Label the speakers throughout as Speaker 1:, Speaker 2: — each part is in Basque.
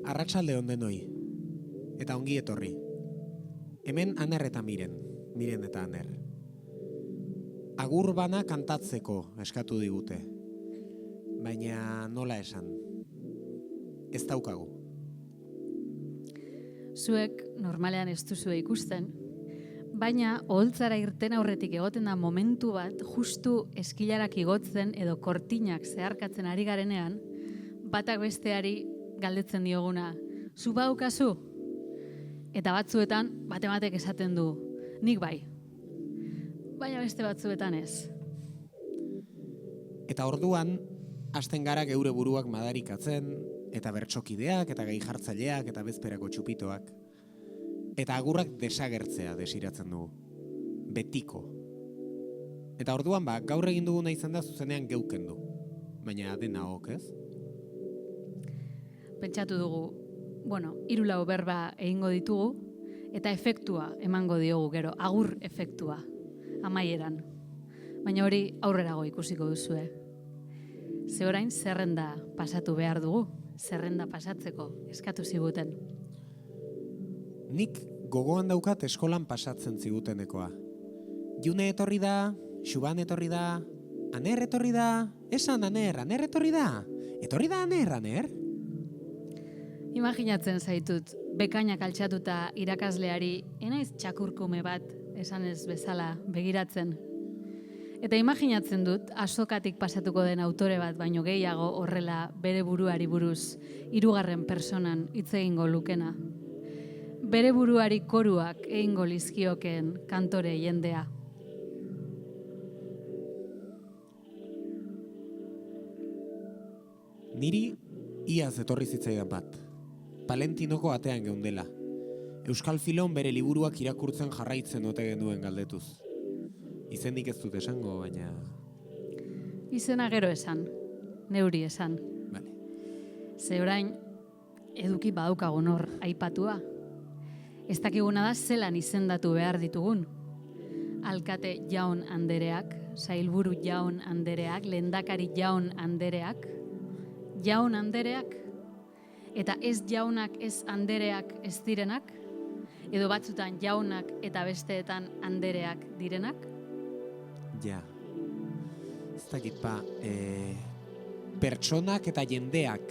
Speaker 1: Arratsalde on denoi, eta ongi etorri. Hemen Aner eta Miren eta Aner. Agur bana kantatzeko eskatu digute, baina nola esan, ez daukagu.
Speaker 2: Zuek normalean ez duzue ikusten, baina oholtzara irten aurretik egoten da momentu bat justu eskilarak igotzen edo kortinak zeharkatzen ari garenean, batak besteari galdetzen dioguna, zu badaukazu? Eta batzuetan batematek esaten du, nik bai, baina beste batzuetan ez.
Speaker 1: Eta orduan, hasten gara geure buruak madarikatzen, eta bertsokideak, eta gai jartzaileak, eta bezperako txupitoak. Eta agurrak desagertzea desiratzen dugu. Betiko. Eta orduan gaur egin duguna izan da zuzenean geuken du. Baina dena ok, ez?
Speaker 2: Pentsatu dugu, 3 berba egingo ditugu, eta efektua emango diogu gero, agur efektua, amaieran. Baina hori aurrerago ikusiko duzue. Ze orain zerrenda pasatu behar dugu, zerrenda pasatzeko eskatu ziguten.
Speaker 1: Nik gogoan daukat eskolan pasatzen zigutenekoa. June etorri da, Xuban etorri da, Aner etorri da, esan Aner etorri da. Etorri da Aner?
Speaker 2: Imaginatzen zaitut, bekainak altxatuta irakasleari, enaiz txakurkume bat, esan ez bezala, begiratzen. Eta imaginatzen dut, azokatik pasatuko den autore bat, baino gehiago horrela bere buruari buruz, 3. personan hitz egingo lukena. Bere buruari koruak egingo lizkioken kantore jendea.
Speaker 1: Niri iaz etorri zitzaidan bat. Palentinoko atean geundela. Euskal Filon bere liburuak irakurtzen jarraitzen ote genuen galdetuz. Izenik ez dut esango, baina...
Speaker 2: Izena gero esan, neuri esan.
Speaker 1: Vale.
Speaker 2: Ze orain, eduki badaukagun hor aipatua. Ez dakiguna da zelan izendatu behar ditugun. Alkate jaun andereak, sailburu jaun andereak, lehendakari jaun andereak, jaun andereak, eta ez jaunak ez andereak ez direnak, edo batzutan jaunak eta besteetan andereak direnak.
Speaker 1: Ja. Ez dakit pertsonak eta jendeak,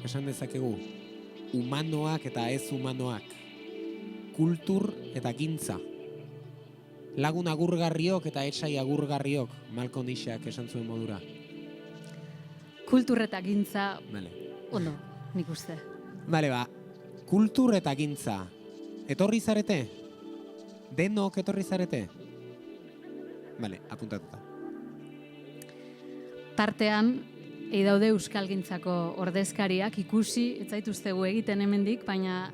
Speaker 1: esan dezakegu. Humanoak eta ez humanoak. Kultur eta gintza. Lagun agurgarriok eta etsai agurgarriok, Malcolm Xak esan zuen modura.
Speaker 2: Kultur eta gintza,
Speaker 1: Vale.
Speaker 2: ondo, nik uste.
Speaker 1: Bale, kultur eta gintza. Etorri zarete? Denok etorri zarete? Bale, apuntatuta.
Speaker 2: Tartean, daude euskalgintzako ordezkariak ikusi, ez zaituztegu egiten hemendik, baina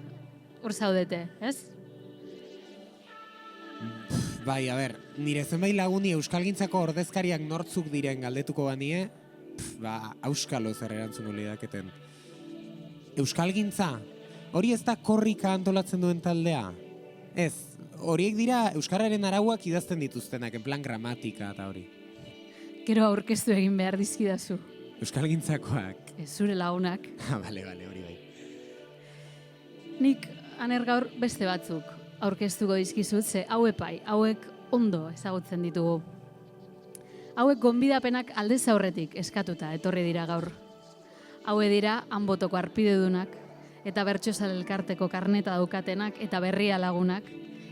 Speaker 2: hor zaudete, ez?
Speaker 1: Bai, nire zenbait laguni euskalgintzako ordezkariak nortzuk diren galdetuko banie, auskalo zer erantzungo lidaketen. Euskalgintza, hori ez da korrika antolatzen duen taldea? Ez, horiek dira euskararen arauak idazten dituztenak, en plan gramatika eta hori.
Speaker 2: Gero aurkeztu egin behar dizkidazu.
Speaker 1: Euskalgintzakoak.
Speaker 2: Ez zure lagunak.
Speaker 1: Bale, hori bai.
Speaker 2: Nik Aner gaur beste batzuk aurkeztuko dizkizut, ze hauek ondo ezagutzen ditugu. Hauek gonbidapenak aldez aurretik eskatuta etorri dira gaur. Haue dira hanbotoko arpidedunak, eta bertsozale elkarteko karneta daukatenak, eta berria lagunak,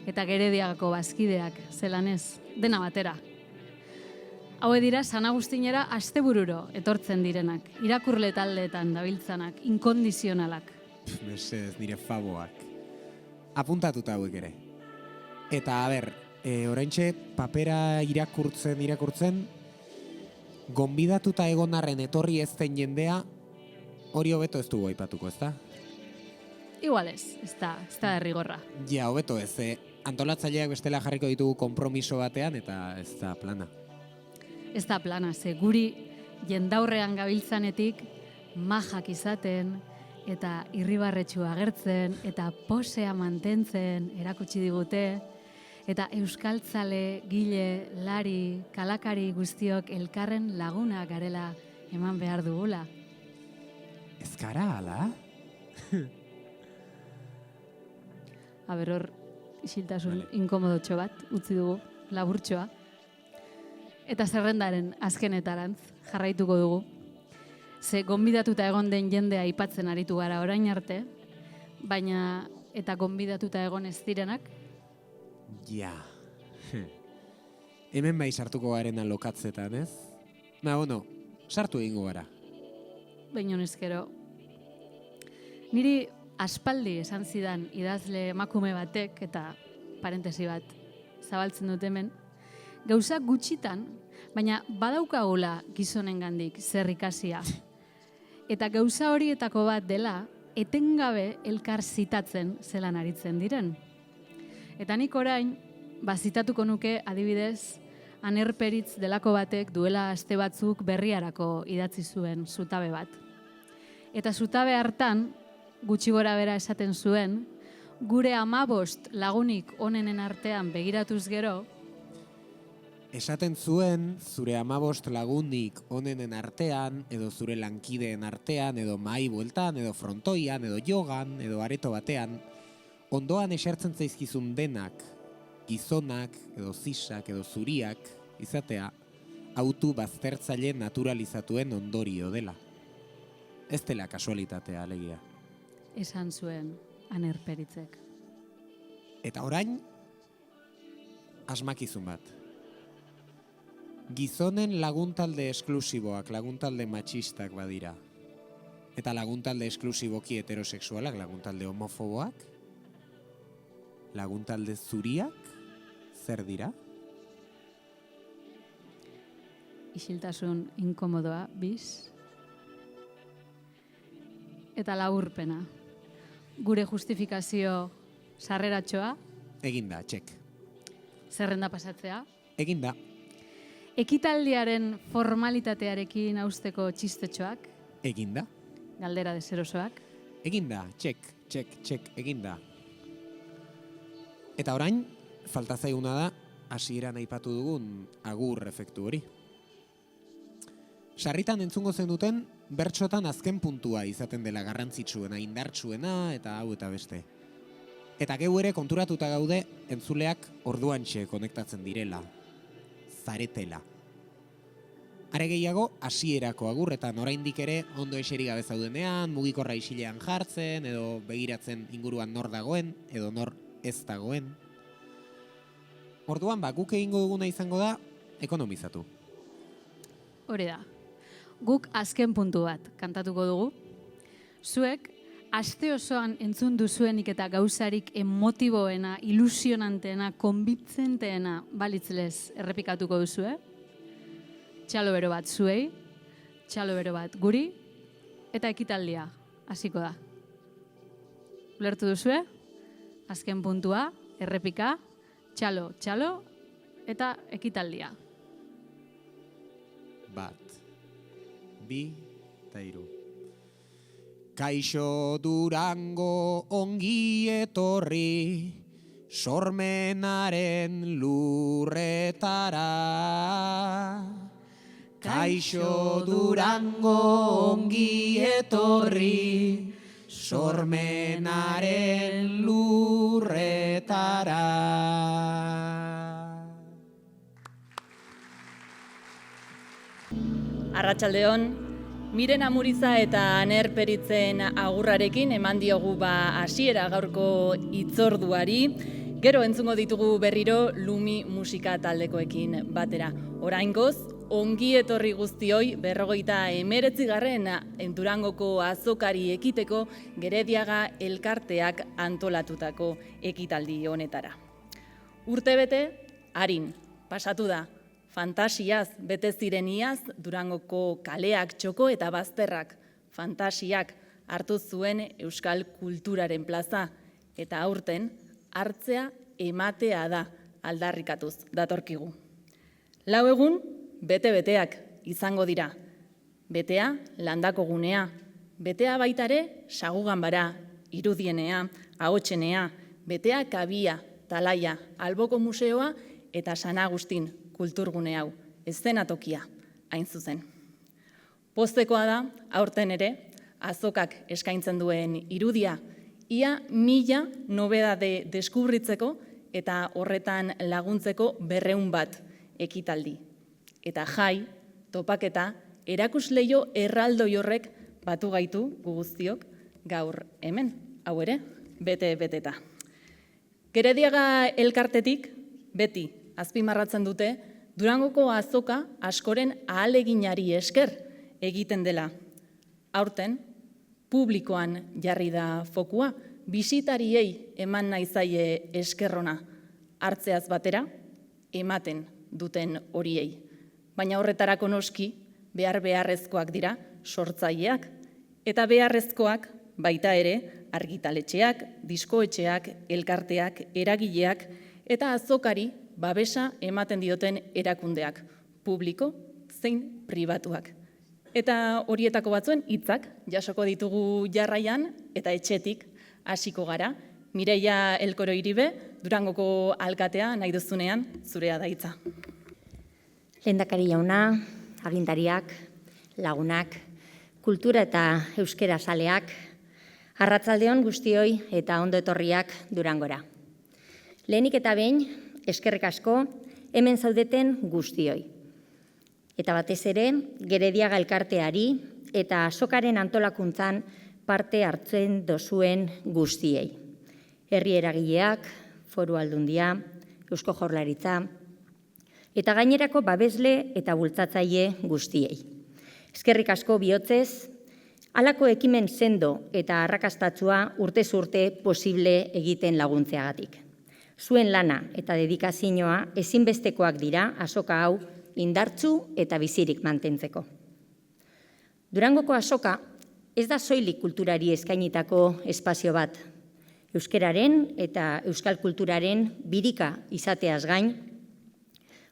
Speaker 2: eta Gerediagako bazkideak, zelan ez, dena batera. Haue dira San Agustinera astebururo etortzen direnak, irakurle taldeetan dabiltzanak, inkondizionalak.
Speaker 1: Mesedez, nire faboak. Apuntatuta hauek ere. Eta, oraintxe papera irakurtzen, gonbidatuta egon arren etorri ez den jendea, hori hobeto ez dugu aipatuko, ez da?
Speaker 2: Igual ez da derrigorra.
Speaker 1: Ja, hobeto ez, antolatzaileak bestela jarriko ditugu konpromiso batean, eta ez da plana.
Speaker 2: Ez da plana, ze guri jendaurrean gabiltzanetik majak izaten, eta irribarretxu agertzen, eta posea mantentzen erakutsi digute, eta euskaltzale, gile, lari, kalakari guztiok elkarren laguna garela eman behar dugula.
Speaker 1: Ez gara, ala?
Speaker 2: Aber hor, isiltasun inkomodotxo bat, utzi dugu, laburtxoa. Eta zerrendaren azkenetarantz jarraituko dugu. Ze gonbidatuta egon den jendea aipatzen aritu gara orain arte, baina eta gonbidatuta egon ez direnak,
Speaker 1: Ja. Hemen bai sartuko garen lokatzetan, ez? Bueno, sartu egingo gara.
Speaker 2: baina honezkero. Niri aspaldi esan zidan idazle emakume batek, eta parentesi bat zabaltzen dut hemen, gauza gutxitan, baina badaukagula gizonengandik zer ikasia. Eta gauza horietako bat dela, etengabe elkar zitatzen zelan aritzen diren. Eta nik orain, zitatuko nuke adibidez, Aner Peritz delako batek duela aste batzuk Berriarako idatzi zuen zutabe bat. Eta zutabe hartan, gutxi gora bera esaten zuen, gure 15 lagunik onenen artean begiratuz gero,
Speaker 1: Esaten zuen, zure 15 lagunik onenen artean, edo zure lankideen artean, edo mahai bueltan, edo frontoian, edo jogan, edo areto batean, ondoan esertzen zaizkizun denak, gizonak, edo zisak, edo zuriak, izatea, autu baztertzaile naturalizatuen ondorio dela. Ez dela kasualitatea, alegia.
Speaker 2: esan zuen Aner Peritzek.
Speaker 1: Eta orain, asmakizun bat. Gizonen laguntalde esklusiboak, laguntalde matxistak badira. Eta laguntalde esklusiboki heterosexualak, laguntalde homofoboak. Laguntalde zuriak, zer dira?
Speaker 2: Isiltasun inkomodoa, biz. Eta laburpena. Gure justifikazio sarreratxoa,
Speaker 1: Eginda, txek.
Speaker 2: zerrenda pasatzea,
Speaker 1: Eginda,
Speaker 2: ekitaldiaren formalitatearekin hausteko txistetxoak,
Speaker 1: eginda,
Speaker 2: galdera deserosoak,
Speaker 1: eginda, txek, eginda. Eta orain, falta zaiguna da, hasieran aipatu dugun agur efektu hori. Sarritan entzungo zen duten, bertsotan azken puntua izaten dela garrantzitsuena, indartsuena eta hau eta beste. Eta geu ere konturatuta gaude entzuleak orduantxe konektatzen direla. Zaretela. Are gehiago, hasierako agurretan oraindik ere ondo eseri gabe zaudenean, mugikorra isilean jartzen, edo begiratzen inguruan nor dagoen, edo nor ez dagoen. Orduan, guk egingo duguna izango da, ekonomizatu.
Speaker 2: hori da. Guk azken puntu bat kantatuko dugu. Zuek, aste osoan entzun duzuenik eta gauzarik emotiboena, ilusionanteena, konbitzenteena balitzlez errepikatuko duzue. Txalo bero bat zuei, txalo bero bat guri, eta ekitaldia hasiko da. Ulertu duzue? Azken puntua, errepika, txalo, eta ekitaldia.
Speaker 1: 1, 2, eta 3. Kaixo Durango ongi etorri, sormenaren lurretara. Kaixo Durango ongi etorri, sormenaren lurretara.
Speaker 3: Arratsaldeon, Miren Amuriza eta Aner Peritzen agurrarekin eman diogu hasiera gaurko hitzorduari. Gero entzungo ditugu berriro Lumi musika taldekoekin batera. Oraingoz, ongi etorri guztioi 59. Durangoko azokari ekiteko Gerediaga elkarteak antolatutako ekitaldi honetara. Urtebete, arin, pasatu da. Fantasiaz bete ziren iaz Durangoko kaleak, txoko eta bazterrak. Fantasiak hartu zuen euskal kulturaren plaza eta aurten hartzea ematea da aldarrikatuz datorkigu. 4 egun bete-beteak izango dira. Betea landako gunea, betea baitare saguganbara, irudienea, ahotsenea, betea kabia, talaia, alboko museoa eta San Agustin kulturgune hau, eszenatokia, hain zuzen. Poztekoa da, aurten ere, azokak eskaintzen duen irudia, ia 1000 nobedade deskubritzeko eta horretan laguntzeko 200 bat ekitaldi. Eta jai, topaketa, erakusleio erraldoi horrek batu gaitu gu guztiok gaur hemen, hau ere, bete-beteta. Gerediaga elkartetik beti azpimarratzen dute Durangoko azoka askoren ahaleginari esker egiten dela. Aurten, publikoan jarri da fokua, bisitariei eman nahi zaie eskerrona, hartzeaz batera, ematen duten horiei. Baina horretarako noski, beharrezkoak dira sortzaileak, eta beharrezkoak baita ere argitaletxeak, diskoetxeak, elkarteak, eragileak, eta azokari babesa ematen dioten erakundeak, publiko zein pribatuak. Eta horietako batzuen hitzak jasoko ditugu jarraian eta etxetik hasiko gara. Mireia Elkoro Iribe, Durangoko alkatea, nahi duzunean, zurea da hitza.
Speaker 4: Lehendakari jauna, agintariak, lagunak, kultura eta euskera zaleak, arratsaldeon guztioi eta ondo etorriak Durangora. Lehenik eta behin, eskerrik asko, hemen zaudeten guztioi. Eta batez ere, Gerediaga elkarteari eta azokaren antolakuntzan parte hartzen dozuen guztiei. Herri eragileak, Foru Aldundia, Eusko Jaurlaritza, eta gainerako babesle eta bultzatzaile guztiei. Eskerrik asko bihotzez, halako ekimen sendo eta arrakastatsua urtez urte posible egiten laguntzeagatik. Zuen lana eta dedikazioa ezinbestekoak dira azoka hau indartsu eta bizirik mantentzeko. Durangoko azoka ez da soilik kulturari eskainitako espazio bat. Euskararen eta euskal kulturaren birika izateaz gain,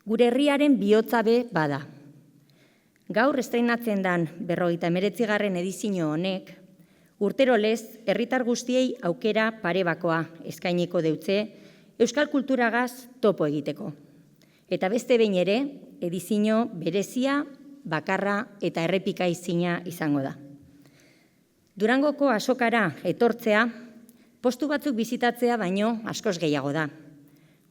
Speaker 4: gure herriaren bihotzabe bada. Gaur estreinatzen dan 59. edizio honek, urtero lez herritar guztiei aukera parebakoa eskainiko deutze euskal kulturagaz topo egiteko. Eta beste behin ere, edizio berezia, bakarra eta errepikaezina izango da. Durangoko azokara etortzea, postu batzuk bizitatzea baino askoz gehiago da.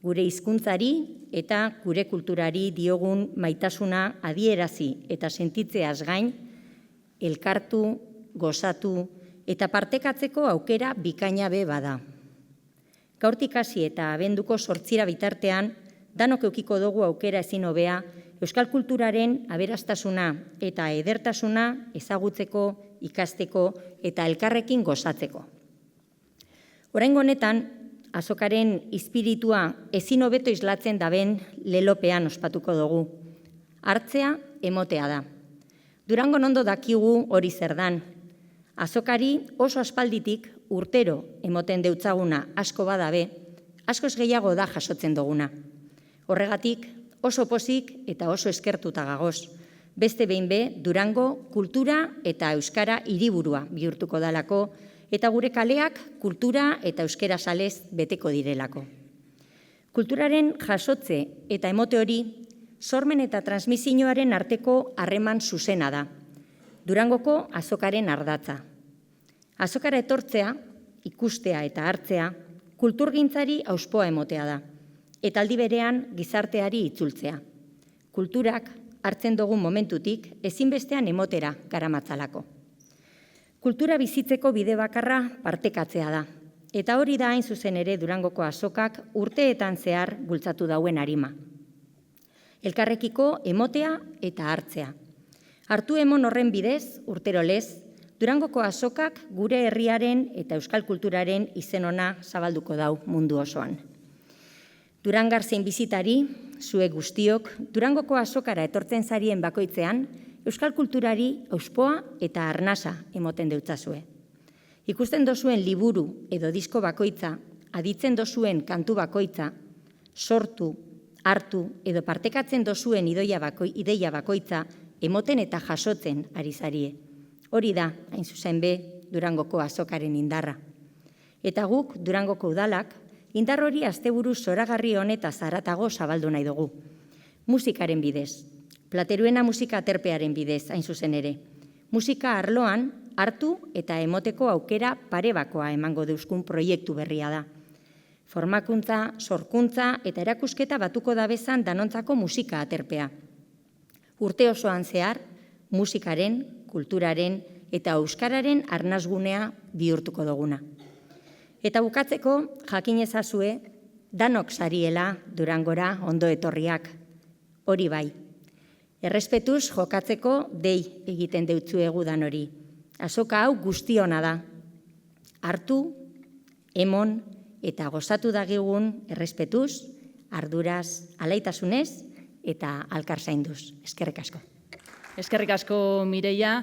Speaker 4: Gure hizkuntzari eta gure kulturari diogun maitasuna adierazi eta sentitzeaz gain, elkartu, gozatu eta partekatzeko aukera bikaina be bada. Gaurtik hasi eta abenduko 8 bitartean, danok eukiko dugu aukera ezin hobea euskal kulturaren aberastasuna eta edertasuna ezagutzeko, ikasteko eta elkarrekin gozatzeko. Oraingo honetan, azokaren izpiritua ezin hobeto islatzen daben lelopean ospatuko dugu. Hartzea emotea da. Durangon ondo dakigu hori zer dan. Azokari oso aspalditik urtero emoten deutzaguna asko badabe, askoz gehiago da jasotzen duguna. Horregatik oso pozik eta oso eskertuta gagoz. Beste behin be, Durango kultura eta euskara hiriburua bihurtuko dalako, eta gure kaleak kultura eta euskera salez beteko direlako. Kulturaren jasotze eta emote hori, sormen eta transmisioaren arteko harreman zuzena da. Durangoko azokaren ardatza. Azokara etortzea, ikustea eta hartzea, kulturgintzari auspoa emotea da, eta aldi berean gizarteari itzultzea. Kulturak hartzen dugun momentutik ezinbestean emotera garamatzalako. Kultura bizitzeko bide bakarra partekatzea da, eta hori da hain zuzen ere Durangoko azokak urteetan zehar bultzatu dauen arima. Elkarrekiko emotea eta hartzea. Hartu emon horren bidez, urtero lez, Durangoko azokak gure herriaren eta euskal kulturaren izen ona zabalduko dau mundu osoan. Durangar zein bizitari, zuek guztiok, Durangoko azokara etortzen zarien bakoitzean, euskal kulturari auspoa eta arnasa emoten deutzazue. Ikusten dozuen liburu edo disko bakoitza, aditzen dozuen kantu bakoitza, sortu, hartu edo partekatzen dozuen ideia bakoitza, emoten eta jasotzen ari zarie. Hori da, hain zuzen be, Durangoko azokaren indarra. Eta guk, Durangoko udalak, indar hori asteburu zoragarri honetaz haratago zabaldu nahi dugu. Musikaren bidez, Plateruena musika aterpearen bidez, hain zuzen ere. Musika arloan, hartu eta emoteko aukera parebakoa emango deuskun proiektu berria da. Formakuntza, sorkuntza eta erakusketa batuko dabezan danontzako musika aterpea. Urte osoan zehar, musikaren, kulturaren eta euskararen arnasgunea bihurtuko duguna. Eta bukatzeko, jakin ezazue, danok sariela Durangora ondo etorriak. Hori bai. Errespetuz jokatzeko dei egiten deutzuegu danori. Azoka hau guztiona da. Hartu, emon eta gozatu dagigun errespetuz, arduraz, alaitasunez eta alkarzainduz. Eskerrik asko.
Speaker 3: Eskerrik asko, Mireia.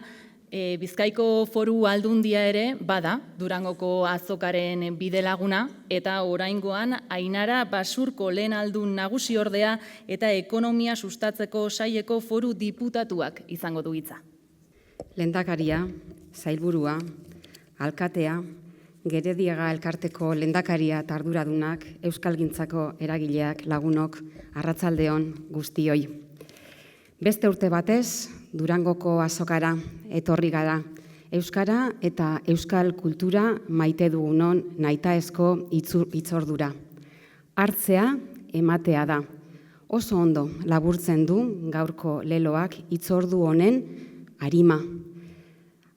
Speaker 3: Bizkaiko Foru Aldundia ere bada Durangoko azokaren bidelaguna eta oraingoan Ainara Basurko lehen aldun nagusiordea eta ekonomia sustatzeko saileko foru diputatuak izango du hitza.
Speaker 5: Lehendakaria, sailburua, alkatea, Gerediaga elkarteko lehendakaria eta arduradunak, euskalgintzako eragileak, lagunok, arratsaldeon guztioi. Beste urte batez, Durangoko azokara etorri gara. Euskara eta euskal kultura maite dugunon nahitaezko hitzordura. Hartzea ematea da. Oso ondo laburtzen du gaurko leloak hitzordu honen arima.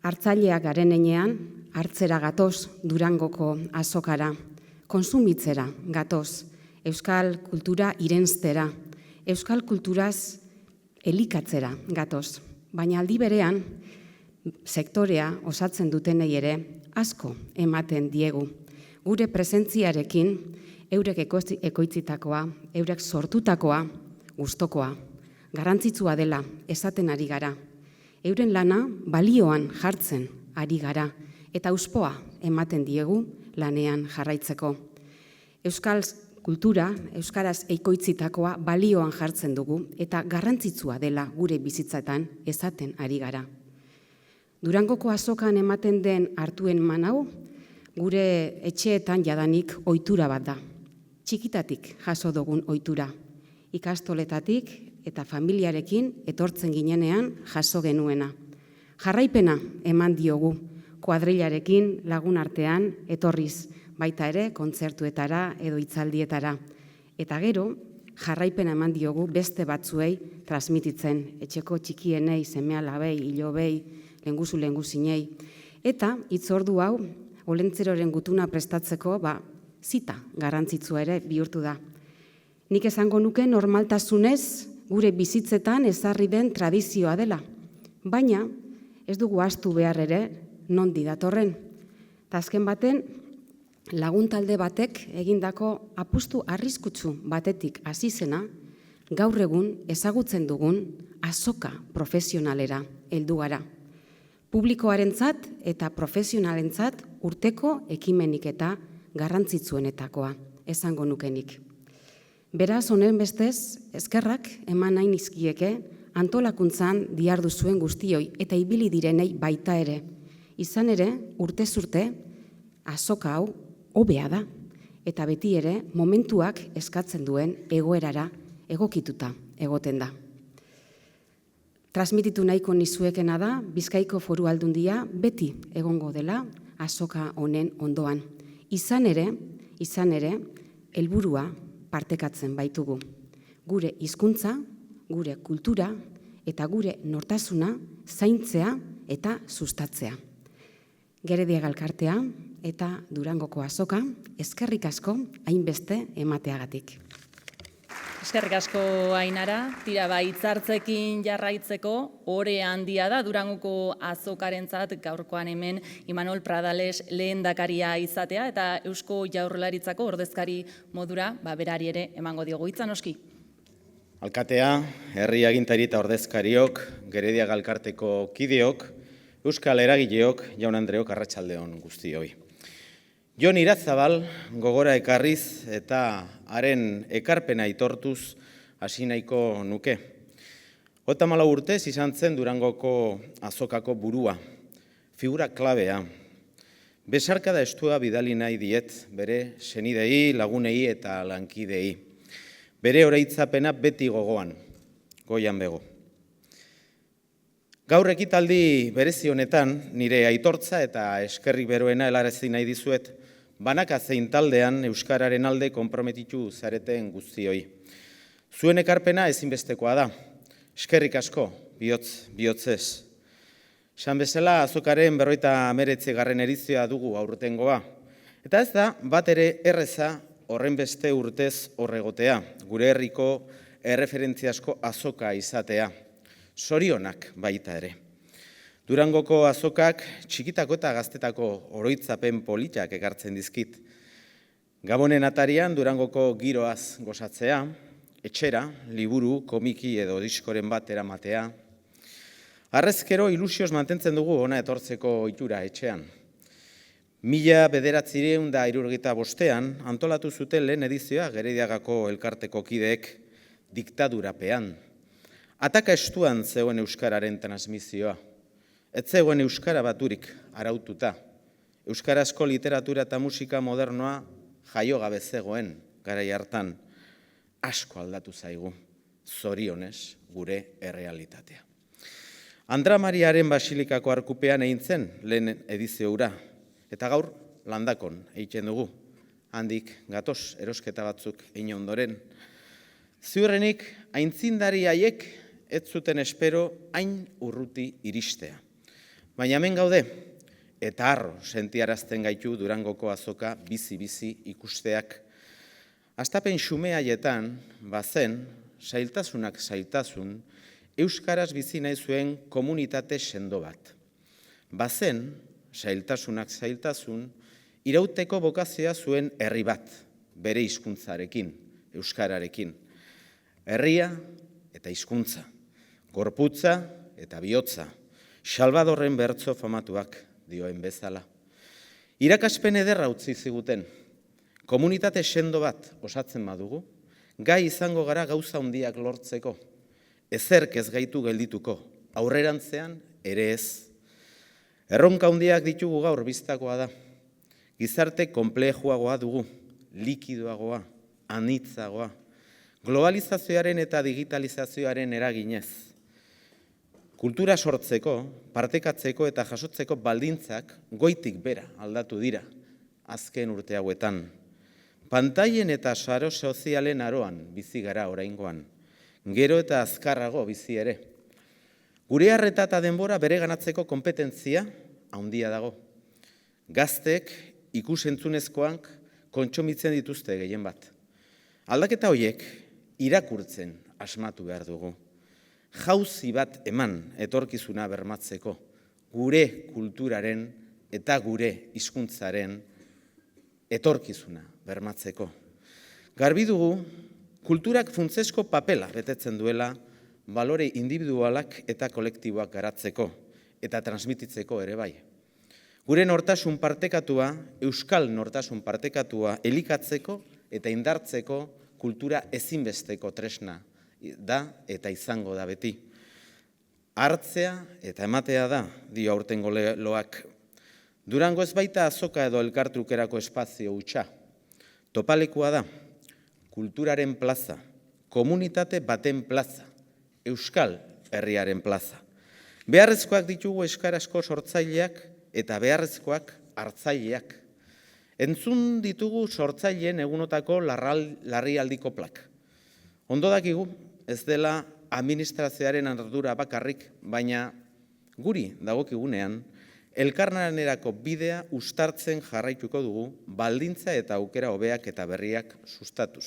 Speaker 5: Hartzaileak garen heinean, hartzera gatoz Durangoko azokara. Konsumitzera gatoz. Euskal kultura irenstera. Euskal kulturaz elikatzera gatoz, baina aldi berean sektorea osatzen dutenei ere asko ematen diegu. Gure presentziarekin eurek ekoitzitakoa, eurek sortutakoa, gustokoa, garrantzitsua dela esaten ari gara. Euren lana balioan jartzen ari gara eta auspoa ematen diegu lanean jarraitzeko. Euskal kultura, euskaraz ekoitzitakoa balioan jartzen dugu eta garrantzitsua dela gure bizitzetan esaten ari gara. Durangoko azokan ematen den hartuen manau, gure etxeetan jadanik ohitura bat da. Txikitatik jaso dugun ohitura. Ikastoletatik eta familiarekin etortzen ginenean jaso genuena. Jarraipena eman diogu, kuadrilarekin lagun artean etorriz, baita ere kontzertuetara edo hitzaldietara. Eta gero, jarraipena eman diogu beste batzuei transmititzen, etxeko txikienei, seme-alabei, ilobei, lenguzinei. Eta hitzordu hau, olentzeroren gutuna prestatzeko, zita garrantzitsua ere bihurtu da. Nik esango nuke normaltasunez gure bizitzetan ezarri den tradizioa dela. Baina ez dugu ahaztu behar ere nondi datorren. Ta azken baten, lagun talde batek egindako apustu arriskutsu batetik hasi zena, gaur egun ezagutzen dugun azoka profesionalera heldu gara. Publikoarentzat eta profesionalentzat urteko ekimenik eta garrantzitsuenetakoa, esango nukenik. Beraz, honen bestez, eskerrak eman nahi nizkieke antolakuntzan dihardu zuen guztioi eta ibili direnei baita ere. Izan ere, urtez urte, azoka hau hobea da, eta beti ere momentuak eskatzen duen egoerara egokituta egoten da. Transmititu nahiko nizuekena da, Bizkaiko Foru Aldundia beti egongo dela azoka honen ondoan. Izan ere, helburua partekatzen baitugu. Gure hizkuntza, gure kultura eta gure nortasuna zaintzea eta sustatzea. Gerediaga elkartea eta Durangoko azoka, eskerrik asko hainbeste emateagatik.
Speaker 3: Eskerrik asko, Ainara. Tira, hitzartzekin jarraitzeko ore handia da Durangoko azokarentzat gaurkoan hemen Imanol Pradales lehendakaria izatea eta Eusko Jaurlaritzako ordezkari modura berari ere emango diogu hitza noski.
Speaker 6: Alkatea, herri agintari eta ordezkariok, Gerediaga elkarteko kideok, Euskal eragileok, jaun Andreok, arratsaldeon guztioi. Jon Irazabal gogora ekarriz eta haren ekarpena aitortuz hasi nahiko nuke. 34 urtez izan zen Durangoko azokako burua, figura klabea. Besarkada estua bidali nahi diet bere senidei, lagunei eta lankidei. Bere oroitzapena beti gogoan, goian bego. Gaur ekitaldi berezi honetan nire aitortza eta eskerrik beroena helarazi nahi dizuet, banaka zein taldean euskararen alde konprometitu zareten guztioi. Zuen ekarpena ezinbestekoa da. Eskerrik asko, bihotzez. Esan bezala, azokaren 59. edizioa dugu aurtengoa. Eta ez da, bat ere erreza horren beste urtez horregotea, gure herriko erreferentziasko azoka izatea. Zorionak baita ere. Durangoko azokak txikitako eta gaztetako oroitzapen politak ekartzen dizkit. Gabonen atarian Durangoko giroaz gozatzea, etxera, liburu, komiki edo diskoren bat eramatea. Harrezkero ilusioz mantentzen dugu ona etortzeko ohitura etxean. 1975 antolatu zuten lehen edizioa Gerediagako elkarteko kideek diktadurapean. Ataka estuan zegoen euskararen transmisioa. Ez zegoen euskara baturik araututa. Euskarazko literatura eta musika modernoa jaio gabe zegoen garai hartan. Asko aldatu zaigu, zorionez gure errealitatea. Andra Mariaren Basilikako arkupean egin zen lehen edizio hura, eta gaur Landakon egiten dugu. Handik gatoz erosketa batzuk egin ondoren. Ziurrenik aintzindari haiek ez zuten espero hain urruti iristea. Baina hemen gaude, eta harro sentiarazten gaitu Durangoko azoka bizi-bizi ikusteak. Hastapen xume haietan, bazen, zailtasunak zailtasun, euskaraz bizi nahi zuen komunitate sendo bat. Bazen, zailtasunak zailtasun, irauteko bokazioa zuen herri bat, bere hizkuntzarekin, euskararekin. Herria eta hizkuntza, gorputza eta bihotza, Salvadorren bertso famatuak dioen bezala. Irakaspen ederra utzi ziguten, komunitate sendo bat osatzen badugu, gai izango gara gauza handiak lortzeko, ezerk ez gaitu geldituko, aurrerantzean ere ez. Erronka handiak ditugu gaur biztakoa da. Gizarte konplejuagoa dugu, likidoagoa, anitzagoa, globalizazioaren eta digitalizazioaren eraginez. Kultura sortzeko, partekatzeko eta jasotzeko baldintzak goitik bera aldatu dira azken urte hauetan. Pantailen eta saro sozialen aroan bizi gara oraingoan, gero eta azkarrago bizi ere. Gure arreta eta denbora bereganatzeko konpetentzia handia dago. Gaztek ikusentzunezkoak kontsumitzen dituzte gehien bat. Aldaketa horiek irakurtzen asmatu behar dugu. Jauzi bat eman etorkizuna bermatzeko, gure kulturaren eta gure hizkuntzaren etorkizuna bermatzeko. Garbi dugu, kulturak funtsezko papela betetzen duela balore individualak eta kolektiboak garatzeko eta transmititzeko ere bai. Gure nortasun partekatua, euskal nortasun partekatua elikatzeko eta indartzeko kultura ezinbesteko tresna da eta izango da beti. Hartzea eta ematea da, dio aurtengo loak. Durango ez baita azoka edo elkartrukerako espazio hutsa. Topalekua da, kulturaren plaza, komunitate baten plaza, euskal herriaren plaza. Beharrezkoak ditugu euskarazko sortzaileak eta beharrezkoak hartzaileak. Entzun ditugu sortzaileen egunotako larrialdiko plak. Ondo dakigu, ez dela administrazioaren ardura bakarrik, baina guri dagokigunean, elkarlanerako bidea uztartzen jarraituko dugu, baldintza eta aukera hobeak eta berriak sustatuz.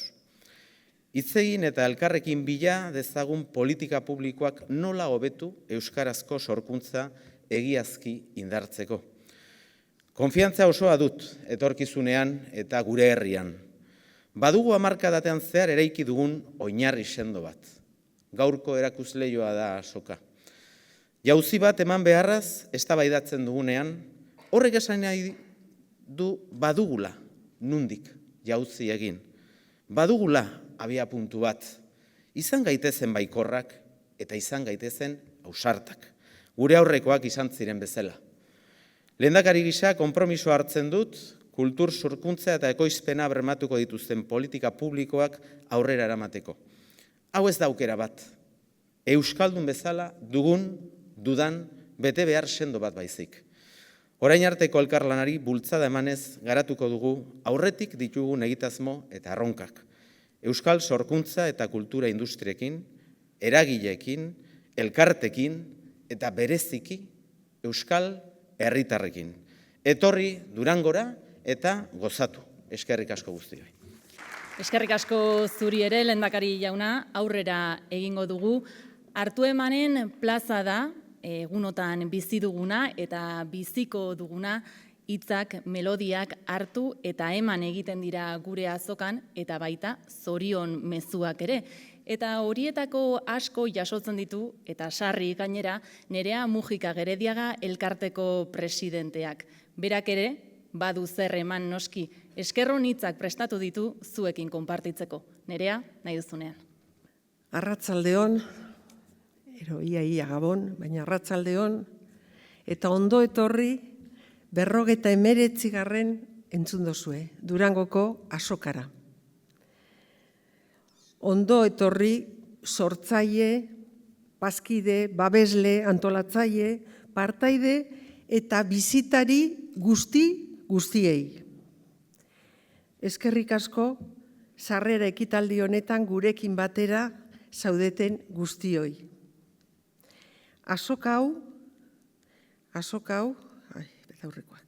Speaker 6: Hitz egin eta elkarrekin bila dezagun politika publikoak nola hobetu euskarazko sorkuntza egiazki indartzeko. Konfiantza osoa dut etorkizunean eta gure herrian. Badugu hamarkadatean zehar eraiki dugun oinarri sendo bat. Gaurko erakusleioa da azoka. Jauzi bat eman beharraz, eztabaidatzen dugunean, horrek esan nahi du badugula, nundik jauzi egin. Badugula abia puntu bat. Izan gaitezen baikorrak eta izan gaitezen ausartak. Gure aurrekoak izan ziren bezala. Lehendakari gisa konpromiso hartzen dut, kultur sorkuntza eta ekoizpena bermatuko dituzten politika publikoak aurrera eramateko. Hau ez da aukera bat. Euskaldun bezala dugun dudan bete behar sendo bat baizik. Orain arteko elkarlanari bultzada emanez garatuko dugu aurretik ditugun egitasmo eta erronkak. Euskal sorkuntza eta kultura industriekin, eragileekin, elkartekin eta bereziki euskal herritarrekin. Etorri Durangora eta gozatu. Eskerrik asko guztioi.
Speaker 3: Eskerrik asko zuri ere, lehendakari jauna, aurrera egingo dugu. Hartu emanen plaza da, egunotan bizi duguna eta biziko duguna, hitzak, melodiak hartu eta eman egiten dira gure azokan eta baita zorion mezuak ere. Eta horietako asko jasotzen ditu eta sarri gainera Nerea Mujika Gerediaga elkarteko presidenteak. Berak ere, badu zer eman noski, eskerron hitzak prestatu ditu zuekin konpartitzeko. Nerea, nahi duzunean.
Speaker 7: Arratsaldeon, ia gabon, baina arratsaldeon, eta ondo etorri 59. entzun dozue, Durangoko azokara. Ondo etorri sortzaile, bazkide, babesle, antolatzaile, partaide eta bizitari guztiei. Eskerrik asko, sarrera ekitaldi honetan gurekin batera zaudeten guztioi. Azoka hau, betaurrekoak.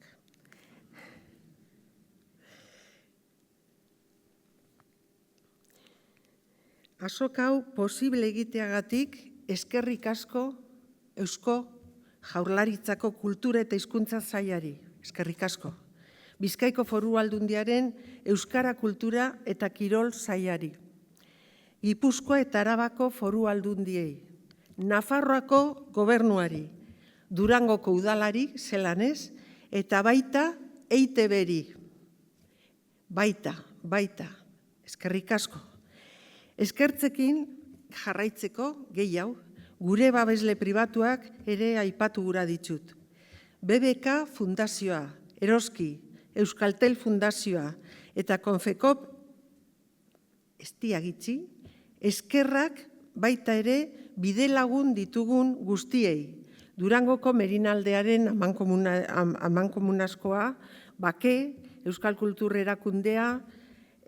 Speaker 7: Azoka hau posible egiteagatik eskerrik asko Eusko Jaurlaritzako Kultura eta Hizkuntza Sailari. Eskerrik asko. Bizkaiko Foru Aldundiaren Euskara Kultura eta Kirol Sailari. Gipuzkoa eta Arabako Foru Aldundiei. Nafarroako Gobernuari. Durangoko Udalari, zelanez, eta baita EITB-ri. Baita. Eskerrik asko. Eskertzekin jarraitzeko gehiago, gure babesle pribatuak ere aipatu gura ditut. BBK Fundazioa, Eroski, Euskaltel Fundazioa eta Konfekop estiagitzi, eskerrak baita ere bidelagun ditugun guztiei. Durangoko Merinaldearen amankomunazkoa, Bake, Euskal Kultur Erakundea,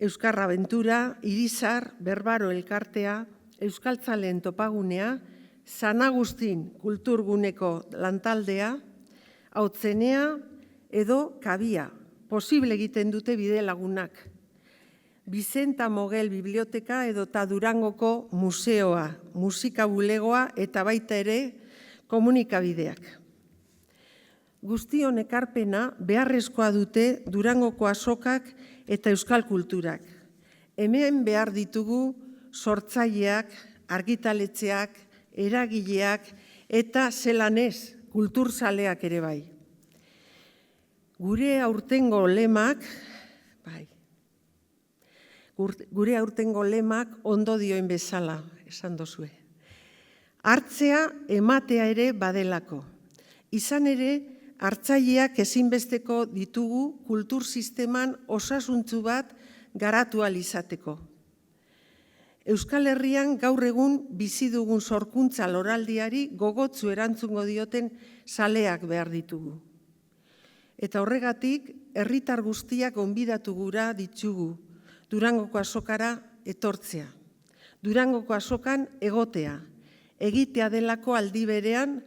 Speaker 7: Euskar Abentura, Irizar, Berbaro Elkartea, Euskaltzaleen Topagunea, San Agustin Kulturguneko Lantaldea, Hautzenea edo Kabia, posible egiten dute bide lagunak. Bizenta Mogel Biblioteka edota Durangoko Museoa, Musika Bulegoa eta baita ere komunikabideak. Guztion ekarpena beharrezkoa dute Durangoko azokak eta euskal kulturak. Hemen behar ditugu sortzaileak, argitaletxeak, eragileak eta zelanez kulturzaleak ere bai. Gure aurtengo lemak ondo dioen bezala, esan dozue. Hartzea ematea ere badelako. Izan ere, hartzaileak ezinbesteko ditugu kultur sisteman osasuntzu bat garatu ahal izateko. Euskal Herrian gaur egun bizi dugun sorkuntza loraldiari gogotsu erantzungo dioten zaleak behar ditugu. Eta horregatik, herritar guztiak gonbidatu gura ditugu Durangoko azokara etortzea. Durangoko azokan egotea, egitea delako aldi berean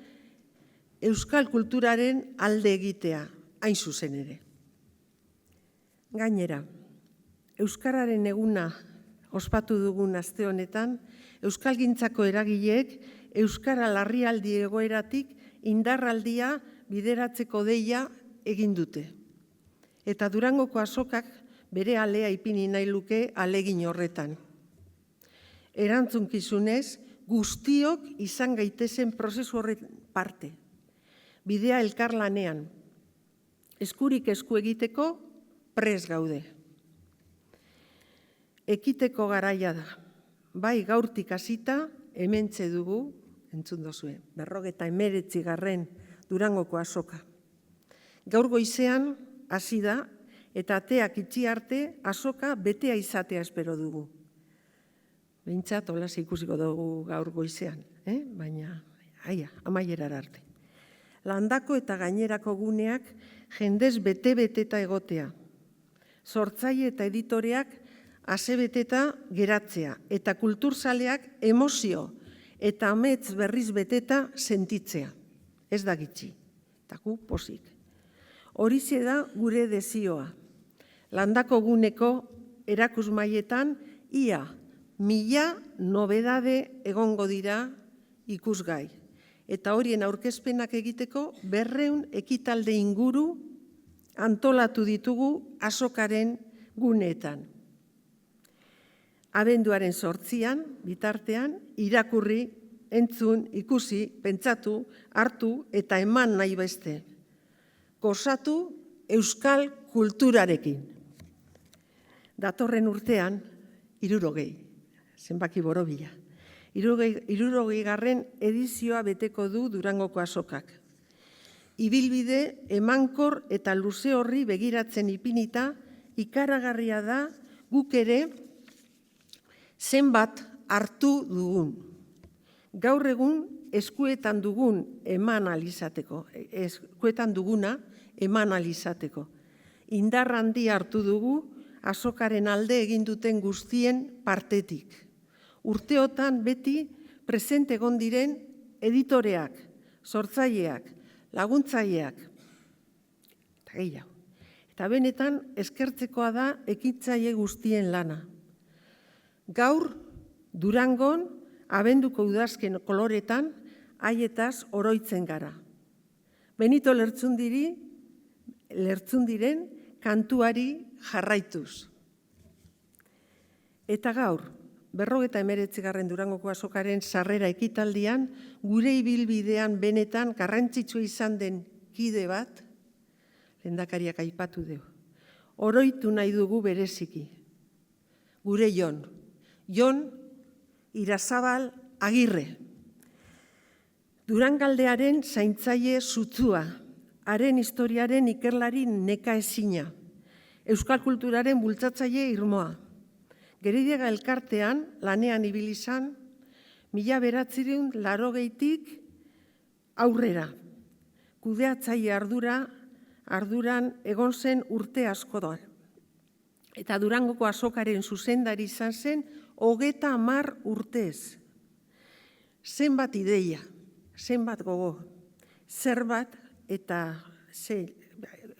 Speaker 7: euskal kulturaren alde egitea, hain zuzen ere. Gainera, euskararen eguna ospatu dugun aste honetan, euskalgintzako eragileek euskara larrialdi egoeratik indarraldia bideratzeko deia egin dute. Eta Durangoko azokak bere alea ipini nahi luke alegin horretan. Erantzunkizunez, guztiok izan gaitezen prozesu horren parte. Bidea elkarlanean, eskurik esku egiteko prest gaude. Ekiteko garaia da, bai gaurtik hasita hementxe dugu, entzun dozue, 59. Durangoko azoka. Gaur goizean hasi da eta ateak itxi arte azoka betea izatea espero dugu. Behintzat, hola ikusiko dugu gaur goizean, baina amaierara arte. Landako eta gainerako guneak jendez bete-beteta egotea. Sortzaile eta editoreak asebeteta geratzea eta kulturzaleak emozio eta amets berriz beteta sentitzea. Ez da gitxi, eta gu pozik. Horixe da gure dezioa. Landako guneko erakusmaietan ia 1000 nobedade egongo dira ikusgai. Eta horien aurkezpenak egiteko 200 ekitalde inguru antolatu ditugu azokaren guneetan. Abenduaren 8an, bitartean, irakurri, entzun, ikusi, pentsatu, hartu eta eman nahi beste. Gozatu euskal kulturarekin. Datorren urtean, 60, zenbaki borobila. 60. edizioa beteko du Durangoko azokak. Ibilbide emankor eta luze horri begiratzen ipinita, ikaragarria da guk ere zenbat hartu dugun. Gaur egun eskuetan duguna eman alizateko. Indar handi hartu dugu azokaren alde egin duten guztien partetik. Urteotan beti presente egon diren editoreak, sortzaileak, laguntzaileak, eta gehiago. Eta benetan eskertzekoa da ekintzaile guztien lana. Gaur, Durangon, abenduko udazken koloretan, haietaz oroitzen gara. Benito Lertzundiren kantuari jarraituz. Eta gaur, 59. Durangoko azokaren sarrera ekitaldian, gure ibilbidean benetan garrantzitsua izan den kide bat, lehendakariak aipatu du. Oroitu nahi dugu bereziki. Gure Jon Irazabal Agirre. Durangaldearen zaintzaile sutsua, haren historiaren ikerlari nekaezina, euskal kulturaren bultzatzaile irmoa. Gerediaga elkartean lanean ibili izan 1980tik aurrera. Kudeatzaile arduran egon zen urte asko da. Eta Durangoko azokaren zuzendari izan zen 30 urtez. Zenbat ideia, zenbat gogo, zerbat eta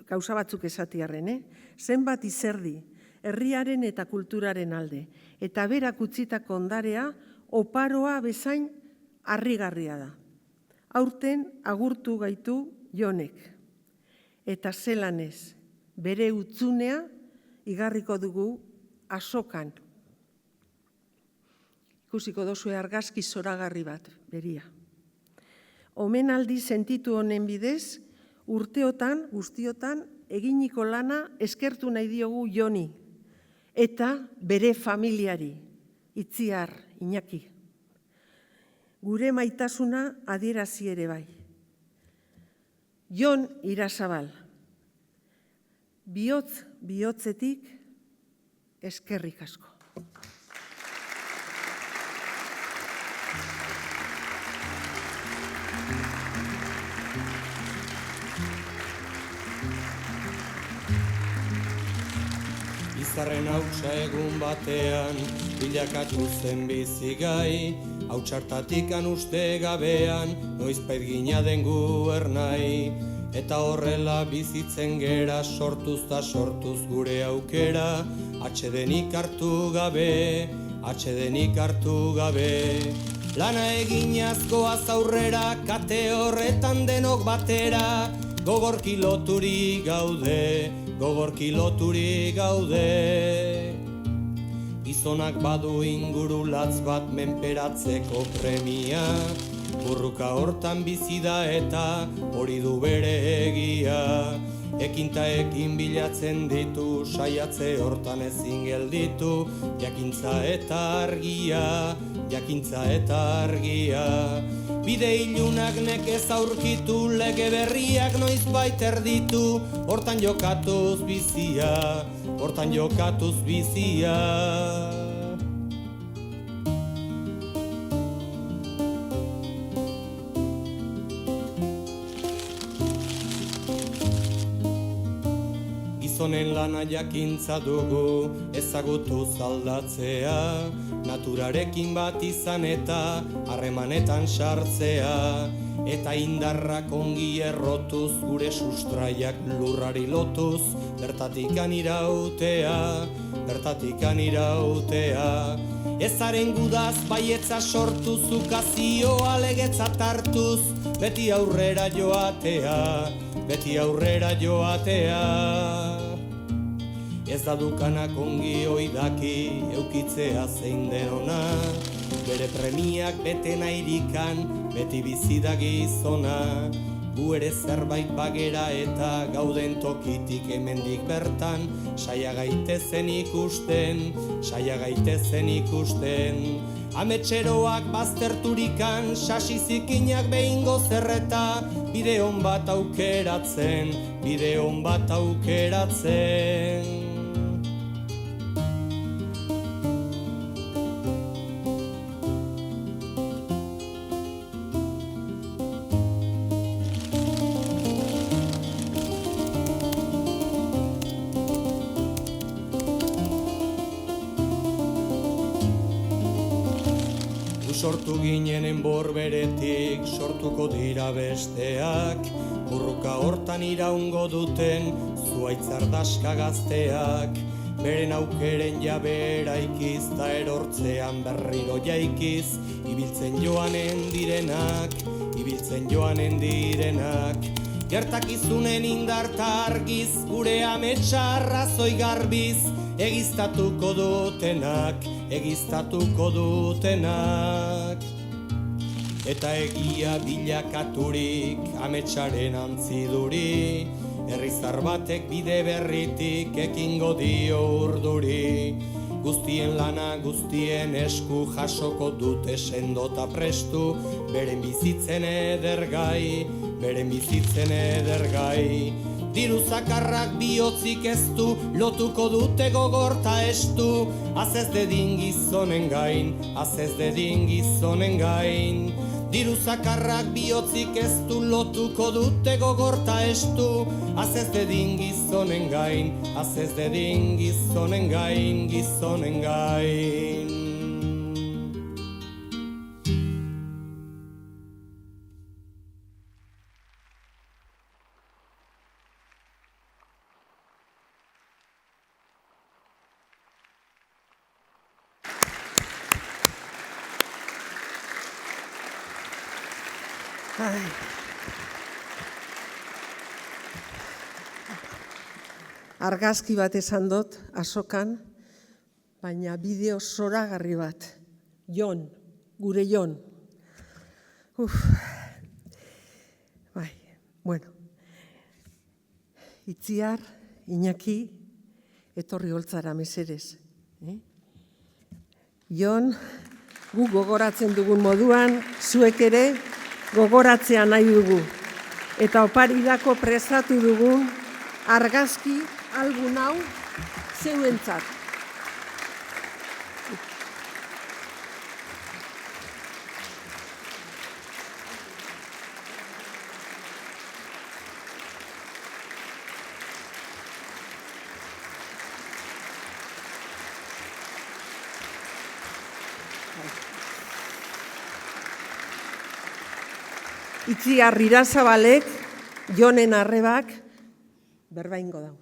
Speaker 7: gauza batzuk esatiarren, zenbat izerdi, herriaren eta kulturaren alde. Eta berak utzitako ondarea oparoa bezain harrigarria da. Aurten agurtu gaitu Jonek. Eta zelanez, bere utzunea igarriko dugu azokan. Ikusiko dozue argazki zoragarri bat, beria. Omenaldi sentitu honen bidez, urteotan, guztiotan, eginiko lana eskertu nahi diogu Joni eta bere familiari, Itziar, Iñaki. Gure maitasuna adierazi ere bai. Jon Irazabal, bihotzetik eskerrik asko.
Speaker 8: Izarren hautsa egun batean, bilakatu zen bizigai, hautsartatikan uste gabean, noizbait gina den gu ernai. Eta horrela bizitzen gera, sortuz ta sortuz gure aukera, atsedenik hartu gabe. Lana eginazkoaz aurrera, kate horretan denok batera, gogorki loturik gaude. Gizonak badu inguru latz bat menperatzeko premia, burruka hortan bizi da eta hori du bere egia. Ekinta ekin bilatzen ditu, saiatze hortan ezin gelditu, jakintza eta argia. Bide ilunak nekez aurkitu, lege berriak noizbait erditu, hortan jokatuz bizia. gizonen lana jakintza dugu, ezagutu zaldatzea, naturarekin bat izan eta harremanetan sartzea, eta indarrak ongi errotuz, gure sustraiak lurrari lotuz, bertatikan irautea, bertatikan irautea. Ezaren gudaz baietza sortuz, ukazioa legetzat hartuz, beti aurrera joatea, beti aurrera joatea. Ez da dukanak ongi oidaki, eukitzea zein den ona, bere premiak bete nairikan, beti bizida gizona. Gu ere zerbait bagera eta gauden tokitik hemendik bertan, saia gaitezen ikusten, saia gaitezen ikusten. Ametxeroak bazterturikan, sasi zikinak behingo zerreta, bide hon bat aukeratzen, bide hon bat aukeratzen. Sortu ginenen borberetik, sortuko dira besteak, burruka hortan iraungo duten, zuaitzardaska gazteak, beren aukeren jabera ikiz, ta erortzean berriro jaikiz, ibiltzen joanen direnak, ibiltzen joanen direnak. Gertakizunen indarta argiz, gure ametsa arrazoi garbiz, egiztatuko dutenak, egiztatuko dutenak. Eta egia bilakaturik, ametsaren antziduri, herrizar batek bide berritik ekingo dio urduri. Guztien lana, guztien esku jasoko dute sendota prestu, beren bizitzen edergai, beren bizitzen edergai. Diru zakarrak bihotzik eztu, lotuko dute gogorta estu, azez dedin gizonen gain, azez dedin gizonen gain. Diru zakarrak bihotzik eztu, lotuko dute gogorta estu, azez dedin gizonen gain, azez dedin gizonen gain, gizonen gain.
Speaker 7: Argazki bat esan dut, azokan, baina bideo zoragarri bat. Jon, gure Jon. Bai, bueno. Itziar, Iñaki, etorri holtzara mesedez. Jon, gu gogoratzen dugun moduan, zuek ere gogoratzea nahi dugu. Eta oparidako prestatu dugun argazki album hau zeuentzat. Itziar Irazabalek, Jonen arrebak, berbaingo dago.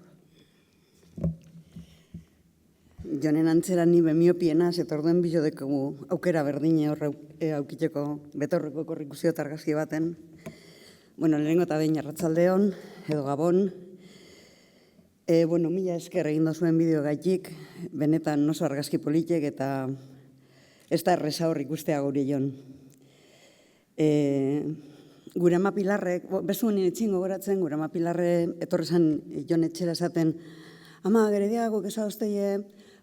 Speaker 9: Jonen antzera ni bemiopiena,zetorduen bilo dekogu aukera berdine horre aukiteko betorreko korrikusio argazki baten. Bueno, lehenengo eta behin arratsaldeon, edo gabon. Mila esker egin dozuen bideo gaitik, benetan oso argazki politek eta ez da erreza hor ikustea gure Jon. Gure ama Pilarrek, bezu honien etxin gogoratzen, gure ama Pilarre etorrezan Jon etxera esaten, ama, gerediago kezauzteie,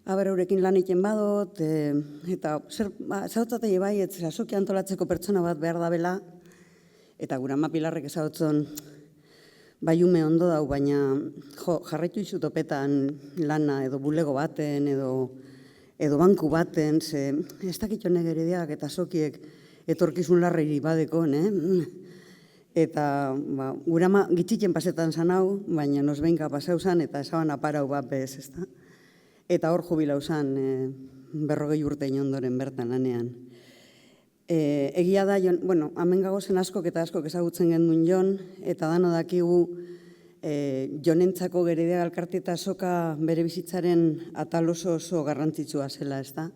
Speaker 9: aber eurekin lan egiten badot, eta zautzatei bai, etzazoki antolatzeko pertsona bat behar da bela, eta gure ama Pilarrek ezautzen, bai ume ondo dau, baina jarraitu izu topetan lana edo bulego baten, edo banku baten, ze ez dakit honek gerediak eta zokiek etorkizun larreri badeko, Eta urama gitxiken pasetan zan hau, baina nosbenka pasau zan, eta esaban aparau bat bez, ezta? Eta hor jubilau zan, 40 urte ondoren bertan lanean. Egia da, bueno, hemen gagozen askok eta askok ezagutzen gendun Jon, eta dano dakigu Jonentzako Gerediaga Elkarte eta Azoka bere bizitzaren atal oso garrantzitsua zela, ezta?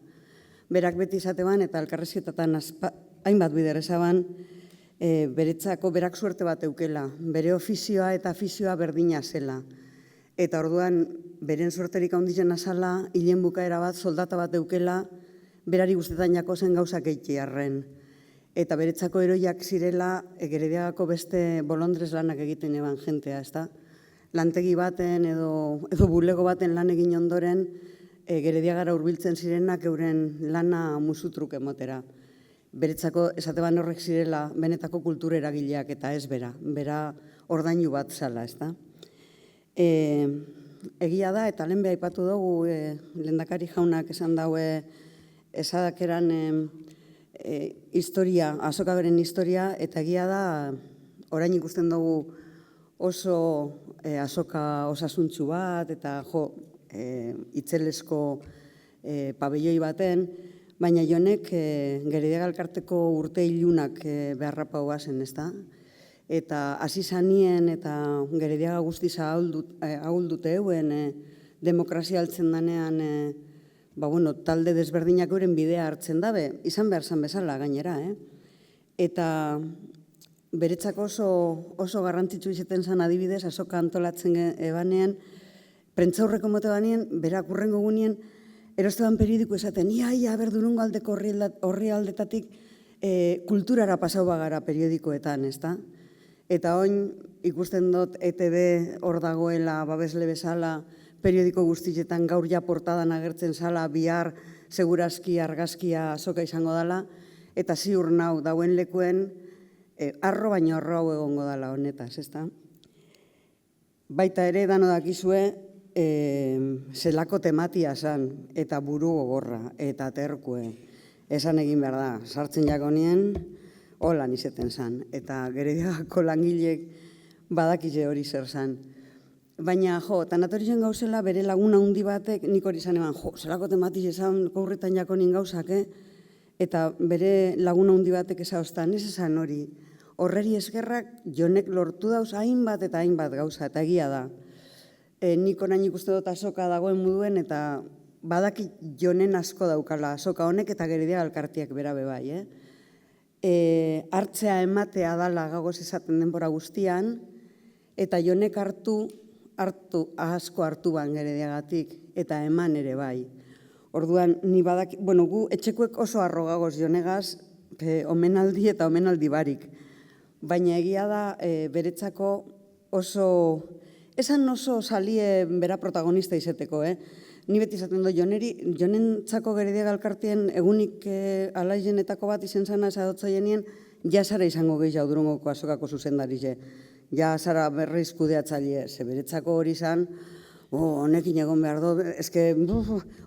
Speaker 9: Berak beti izateban eta elkarrizketatan hainbat bider ezaban, beretzako berak suerte bat eukela, bere ofizioa eta afizioa berdina zela. Eta orduan, beren suerterik handitzen azala, hilen bukaera bat, soldata bat eukela, berari guztetan jako zen gauzak eitiarren. Eta beretzako eroiak zirela, Gerediagako beste bolondrez lanak egiten eban jentea, ezta? Lantegi baten edo bulego baten lan egin ondoren, Gerediagara hurbiltzen zirenak euren lana musutruk emotera. Beretzako esateban horrek zirela benetako kultura eragileak eta ez bera ordainu bat zala, ezta? Egia da, eta lehen beha aipatu dugu, lehendakari jaunak esan daue esadakeran historia, azoka beren historia, eta egia da, orain ikusten dugu oso azoka osasuntsu bat, eta itzelesko pabelloi baten, baina Jonek Gerediaga Elkarteko urte ilunak beharrapau bazen, ezta? Eta hasi zanien eta Gerediaga guztiza ahuldute euen demokrazia altzen danean talde desberdinak euren bidea hartzen dabe, izan behar zan bezala gainera. Eta beretzako oso garrantzitsu izaten zan adibidez, azoka antolatzen ebanean, prentzaurreko mote banean, berak urrengo gunien, erosteban periodiko esaten, ia, berdurungo aldeko horri aldetatik kulturara pasau bagara periodikoetan, ezta? Eta oin ikusten dut ETB hor dagoela babesle bezala, periodiko guztietan gaur ja portadan agertzen zala, bihar segurazki argazkia azoka izango dela, eta ziur nau dauen lekuen arro baino arro hau egongo dela honetaz, ezta? Baita ere, dano dakizue, zelako tematia zan, eta buru gogorra, eta terkue. Esan egin behar da, sartzen jakonien, holan izeten zan, eta Gerediagako langilek badakize hori zer zan. Baina, tanatorien gauzela bere laguna handi batek nik hori zan eban, zelako tematize zan gaurretan jakonin gauzak, eta bere laguna handi batek ezaostan, ez esan hori. Horreri eskerrak Jonek lortu dauz hainbat eta hainbat gauza, eta egia da. Nik orain ikuste dut azoka dagoen muduen, eta badakit Jonen asko daukala azoka honek eta Gerediaga Elkarteak berabe bai, hartzea ematea dala gagoz esaten denbora guztian, eta Jonek asko hartu ban Gerediagatik, eta eman ere bai. Orduan, gu etxekuek oso arro gagoz Jonegaz, omenaldi eta omenaldi barik. Baina egia da, beretzako esan oso salie bera protagonista izeteko, Ni beti izaten du Jonentzako Gerediaga Elkartean egunik alaizenetako bat izen zana esadotza jenien, ja zara izango gehiago Durangoko azokako zuzendari ze. Ja zara berriz kudeatzaile, ze beretzako hori zan, honekin egon behar do,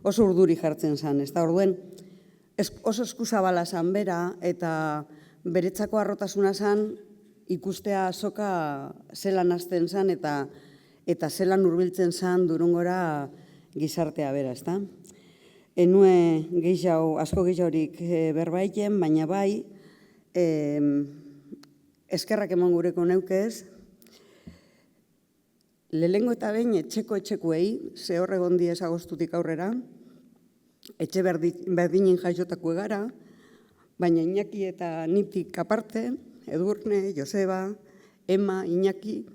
Speaker 9: oso urduri jartzen zan, ez da orduen, oso eskuzabala zan bera, eta beretzako arrotasuna zan, ikustea azoka zelan hasten zan, eta zelan hurbiltzen zan Durangora gizartea bera, ezta? Enue asko gehiagorik berbaiten, baina bai, eskerrak eman gureko neukez, lehengo eta behin etxekuei, ze horregon diez agostutik aurrera, etxe berdinen jaizotako egara, baina Iñaki eta Nitik aparte, Edurne, Joseba, Ema, Iñaki,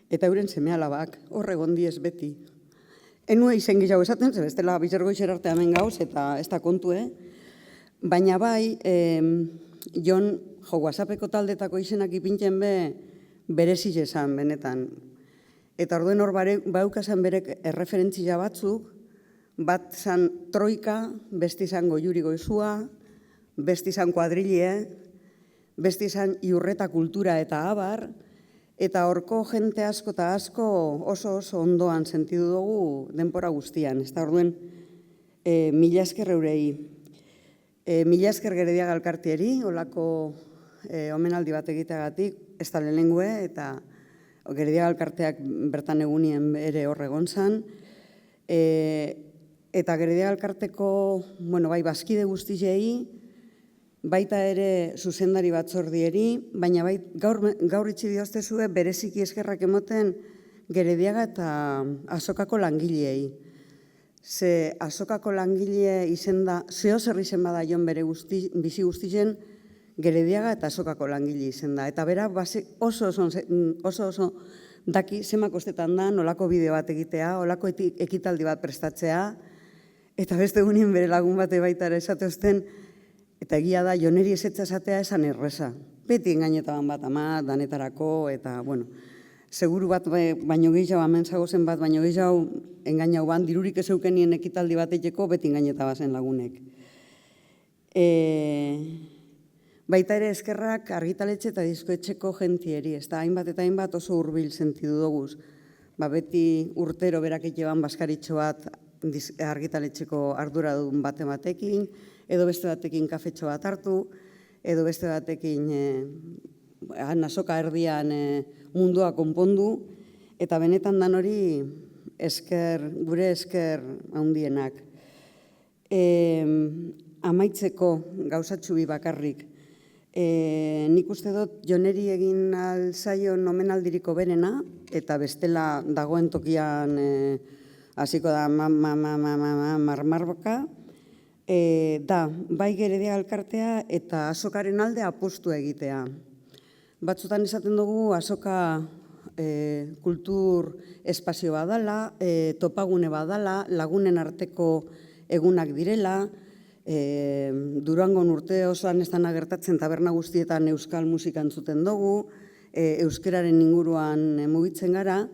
Speaker 9: eta euren seme-alabak, horregon diez beti. Enue izen gehiago esaten, ze bestela bizergo izerarte hemen gauz, eta ez da kontu, baina bai, Jon, WhatsAppeko taldetako izenak ipintzen berezi esan, benetan. Eta orduen hor baukazan berek erreferentzia batzuk, bat zan troika, besti zan goiuri goizua, besti zan kuadrilie, besti zan iurreta kultura eta abar, eta horko jente asko eta asko oso ondoan sentidu dugu denpora guztian. Ez da orduen, mila esker eurei. Mila esker Gerediaga Elkarteari, olako omenaldi bat egiteagatik, ez da lehenengue, eta Gerediaga elkarteak bertan egunien ere hor egon zan. Eta Gerediaga elkarteko, bai, bazkide guztiei, baita ere zuzendari batzordieri, baina gaur itxi dioztezue bereziki eskerrak emoten Gerediaga eta Azokako langileei. Ze Azokako langile izen da, zehozer izen bada jon bere bizi guztien, Gerediaga eta Azokako langile izen da. Eta bera oso daki zemak ostetan da, nolako bideo bat egitea, olako ekitaldi bat prestatzea, eta beste egunien bere lagun bate baita ere esateozten, eta egia da, joneri ezetza esatea esan erreza. Beti engainetaban bat ama, danetarako, eta, seguru bat baino gehiago, hemen zagozen bat baino gehiago, engainau ban, dirurik ez eukenien ekitaldi bat egiteko, beti engaineta bazen lagunek. Baita ere eskerrak argitaletxe eta diskoetxeko jentieri, ez da, hainbat eta hainbat oso hurbil sentidu doguz. Beti urtero berak egeban baskaritxo bat argitaletxeko arduradun batekin, edo beste batekin kafetxo bat hartu, edo beste batekin Azoka erdian mundua konpondu, eta benetan dan hori gure esker handienak. Amaitzeko gauzatxu bi bakarrik. Nik uste dut joneri egin alzaion omenaldiriko berena, eta bestela dagoen tokian hasiko da marmarboka, da, bai Gerediaga elkartea eta Azokaren alde apostu egitea. Batzutan esaten dugu Azoka kultur espazio badala, topagune badala, lagunen arteko egunak direla, Durangon urte osoan ez dana gertatzen taberna guztietan euskal musika entzuten dugu, euskararen inguruan mugitzen gara,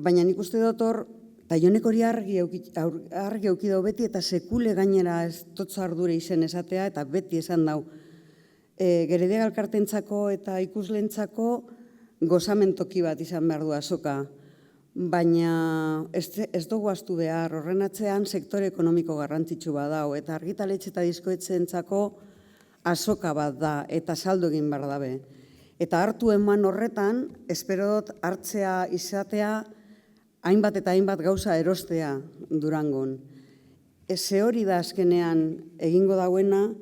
Speaker 9: baina nik uste dut hor, eta jonek hori argi eukidau beti eta sekule gainera ez totzo ardure izen esatea eta beti esan dau. Gerediaga elkartentzako eta ikuslentzako gozamentoki bat izan behar du Azoka, baina ez dugu ahaztu behar, horren atzean sektore ekonomiko garrantzitsu bat dau, eta argitaletxe eta diskoetxeentzako Azoka bat da, eta saldo egin behar dabe. Eta hartu eman horretan, espero dut hartzea izatea, hainbat eta hainbat gauza erostea Durangon. Ze hori da azkenean egingo dauena,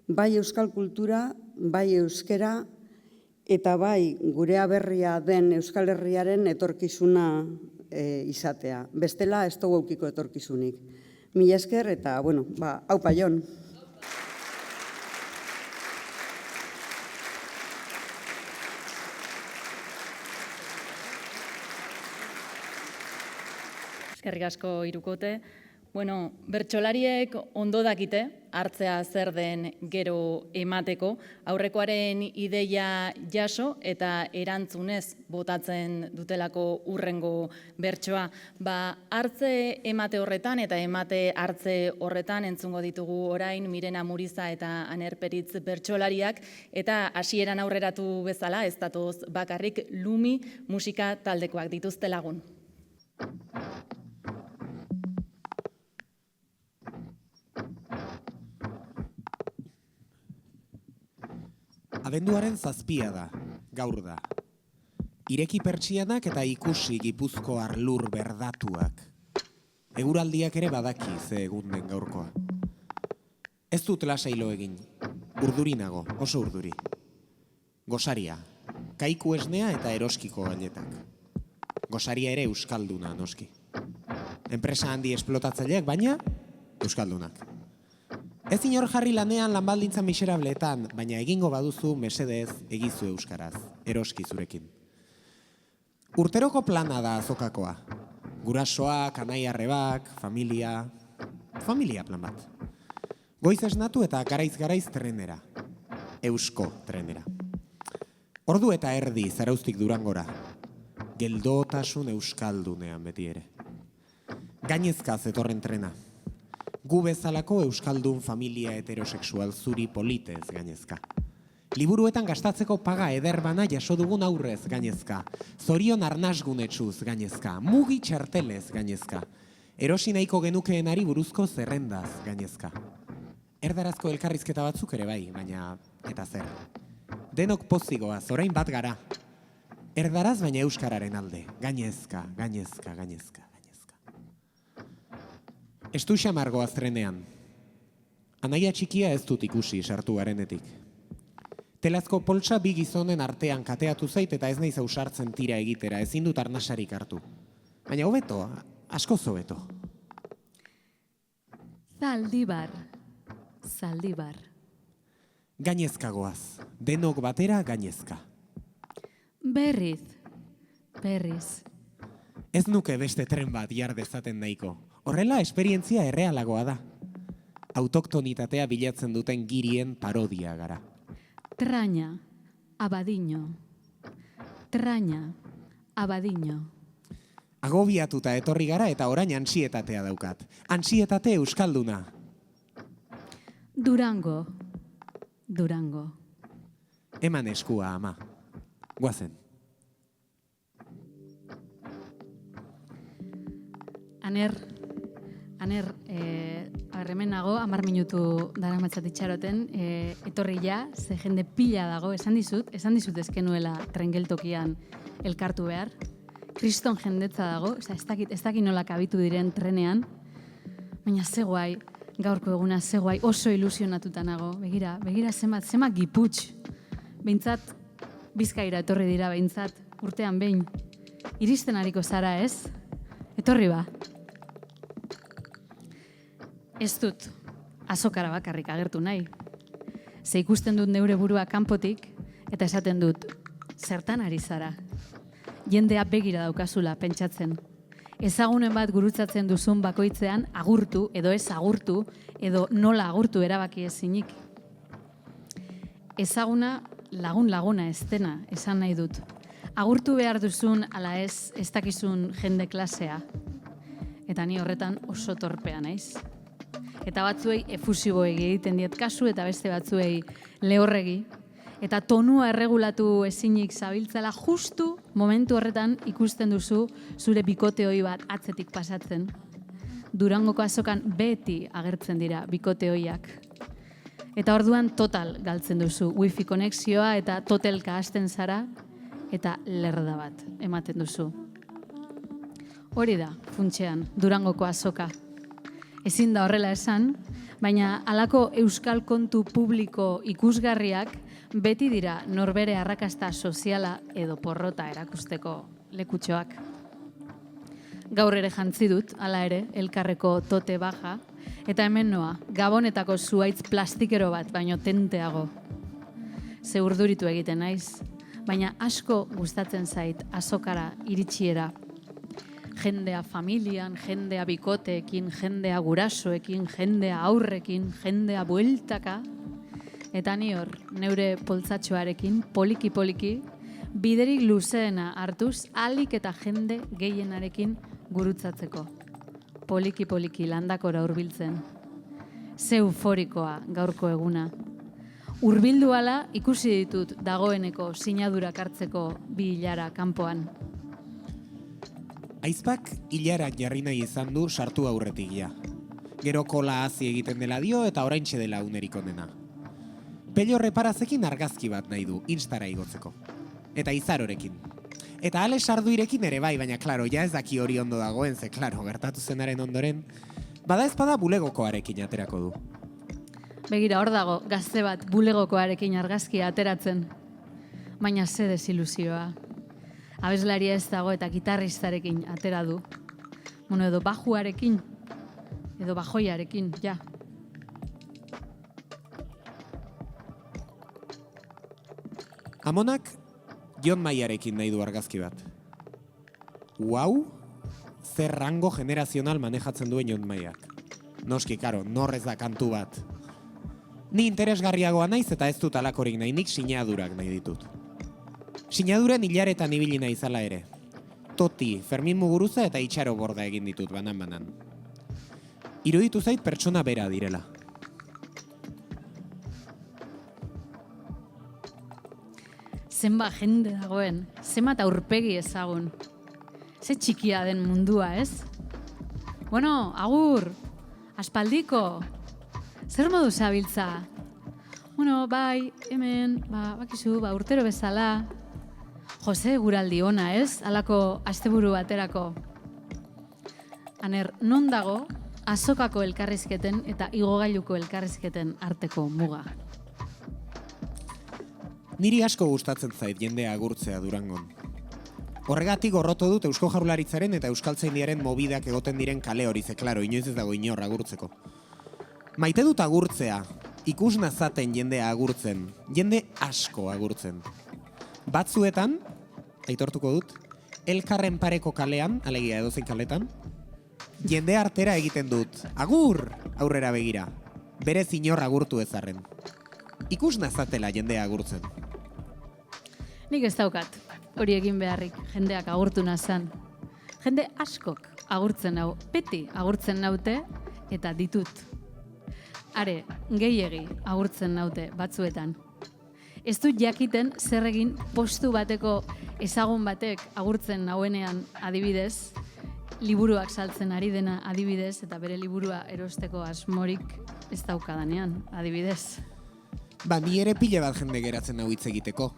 Speaker 9: bai euskal kultura, bai euskera, eta bai gure aberria den Euskal Herriaren etorkizuna izatea. Bestela ez dugu aukiko etorkizunik. Mila esker eta, aupa jon.
Speaker 3: Eskerrik asko Hirukote. Bertsolariek ondo dakite, hartzea zer den gero emateko, aurrekoaren ideia jaso eta erantzunez botatzen dutelako urrengo bertsoa. Hartze emate horretan eta emate hartze horretan entzungo ditugu orain Mirena Muriza eta Aner Peritz bertsolariak, eta hasieran aurreratu bezala, ez datoz bakarrik Lumi musika taldekoak dituzte lagun.
Speaker 1: Abenduaren 7 da, gaur da. Ireki pertsianak eta ikusi Gipuzkoar lur berdatuak. Eguraldiak ere badaki ze egun den gaurkoa. Ez dut lasailo egin, urduri nago, oso urduri. Gosaria, kaiku esnea eta eroskiko gainetak. Gosaria ere euskalduna noski. Enpresa handi esplotatzaileak, baina euskaldunak. Ez inor jarri lanean lanbaldintza miserableetan, baina egingo baduzu mesedez egizu euskaraz, eroski zurekin. Urteroko plana da Azokakoa. Gurasoak, anai-arrebak, familia plan bat. Goiz esnatu eta garaiz trenera. Eusko trenera. Ordu eta erdi Zarauztik Durangora. Geldotasun euskaldunean beti ere. Gainezka zetorren trena. Gu bezalako euskaldun familia heterosexual zuri politez gainezka. Liburuetan gastatzeko paga ederbana jaso dugun aurrez gainezka. Zorion arnasgunetsuz gainezka. Mugi txartelez gainezka. Erosi nahiko genukeenari buruzko zerrendaz gainezka. Erdarazko elkarrizketa batzuk ere bai, baina eta zer. denok pozigoaz, orain bat gara. Erdaraz baina euskararen alde, gainezka, gainezka, gainezka, gainezka. Estu xamargoaz trenean. Anaia txikia ez dut ikusi sartu garenetik. Telazko poltsa bi gizonen artean kateatu zait eta ez naiz ausartzen tira egitera, ezin dut arnasarik hartu. Baina hobeto, asko hobeto.
Speaker 2: Zaldibar, zaldibar.
Speaker 1: Gainezkagoaz, denok batera gainezka.
Speaker 2: Berriz, berriz.
Speaker 1: Ez nuke beste tren bat jar dezaten nahiko. Horrela, esperientzia errealagoa da. Autoktonitatea bilatzen duten girien parodia gara.
Speaker 2: Traña, abadiño. Traña, abadiño.
Speaker 1: Agobiatuta etorri gara eta orain antsietatea daukat. Antsietate euskalduna.
Speaker 2: Durango, Durango.
Speaker 1: Eman eskua, ama. Guazen.
Speaker 2: Aner, hemen nago, 10 minutu dara matzat itxaroten, etorri ja, ze jende pila dago, esan dizut ezkenuela tren geltokian elkartu behar. Kriston jendetza dago, ez dakit nola kabitu diren trenean, baina zegoai, gaurko eguna zegoai, oso ilusionatuta nago, begira zenbat giputx, behintzat Bizkaira etorri dira behintzat, urtean behin. Iristen ariko zara ez? Etorri ba. Ez dut azokara bakarrik agertu nahi. Ze ikusten dut neure burua kanpotik eta esaten dut, zertan ari zara. Jendea begira daukazula pentsatzen. Ezagunen bat gurutzatzen duzun bakoitzean agurtu edo ez agurtu edo nola agurtu erabaki ezinik. Ezaguna laguna ez dena, esan nahi dut. Agurtu behar duzun ala ez dakizun jende klasea. Eta ni horretan oso torpea naiz. Eta batzuei efusiboegi egiten diet kasu eta beste batzuei lehorregi. Eta tonua erregulatu ezinik zabiltzala justu momentu horretan ikusten duzu zure bikoteoi bat atzetik pasatzen. Durangoko azokan beti agertzen dira bikoteoiak. Eta orduan total galtzen duzu, wifi konexioa eta totelka hasten zara, eta lerda bat ematen duzu. Hori da, funtsean, Durangoko azoka. Ezin da horrela esan, baina halako euskal kontu publiko ikusgarriak beti dira norbere arrakasta soziala edo porrota erakusteko lekutxoak. Gaur ere jantzi dut, hala ere, elkarreko tote baja, eta hemen noa, Gabonetako zuhaitz plastikero bat, baino tenteago. Ze urduritu egiten naiz, baina asko gustatzen zait azokara iritsiera. Jendea familian, jendea bikoteekin, jendea gurasoekin, jendea aurrekin, jendea bueltaka, eta ni hor, neure poltsatxoarekin, poliki-poliki, biderik luzeena hartuz, ahalik eta jende gehienarekin gurutzatzeko. Poliki-poliki landakora hurbiltzen. Ze euforikoa gaurko eguna. Hurbildu hala ikusi ditut dagoeneko sinadurak hartzeko 2 ilara kanpoan.
Speaker 1: Aizpak hilarak jarri nahi izan du sartu aurretik ja. Gero kola hazi egiten dela dio eta oraintxe dela unerik onena. Pello reparazekin argazki bat nahi du, Instara igotzeko. Eta izarorekin. Eta ale sarduirekin ere bai, baina klaro, ja ez daki hori ondo dagoen, ze klaro, gertatu zenaren ondoren, bada ezpada bulegokoarekin aterako du.
Speaker 2: Begira, hor dago, gazte bat bulegokoarekin argazkia ateratzen. Baina ze desilusioa. Abeslaria ez dago eta gitarristarekin atera du. Bueno, edo bajuarekin, edo bajoiarekin, ja.
Speaker 1: Amonak, Jon Maiarekin nahi du argazki bat. Uau, zer rango generazional manejatzen duen Jon Maiak. Noski, karo, norrez da kantu bat. Ni interesgarriagoa naiz eta ez dut alakorik nahi, nik sinadurak nahi ditut. Sinaduren hilaretan ibili nahi zala ere. Toti, Fermin Muguruza eta Itxaro Borda egin ditut banan-banan. Iruditu zait pertsona bera direla.
Speaker 2: Zenbat jende dagoen, zenbat aurpegi ezagun. Ze txikia den mundua, ez? Bueno, agur, aspaldiko, zer modu zabiltza? Bueno, bai, hemen, bakizu, urtero bezala. Jose, guraldi ona, ez? Halako asteburu baterako. Aner, non dago azokako elkarrizketen eta igogailuko elkarrizketen arteko muga?
Speaker 1: Niri asko gustatzen zait jendea agurtzea Durangon. Horregatik gorroto dut Eusko Jaurlaritzaren eta Euskaltzaindiaren mobidak egoten diren kale hori, ze klaro, inoiz ez dago inor agurtzeko. Maite dut agurtzea, ikus nazaten jendea agurtzen, jende asko agurtzen. Batzuetan, aitortuko dut, elkarren pareko kalean, alegia edozein kaletan, jende artera egiten dut, agur, aurrera begira, berez inor agurtu ezarren. Ikus nazatela jendea agurtzen.
Speaker 2: Nik ez daukat, hori egin beharrik, jendeak agurtu nazan. Jende askok agurtzen hau, beti agurtzen naute eta ditut. Are, gehiegi agurtzen naute batzuetan. Ez dut jakiten zer egin postu bateko ezagun batek agurtzen nauenean adibidez, liburuak saltzen ari dena adibidez, eta bere liburua erosteko asmorik ez daukadanean adibidez.
Speaker 1: Ni ere pile bat jende geratzen hau hitz egiteko.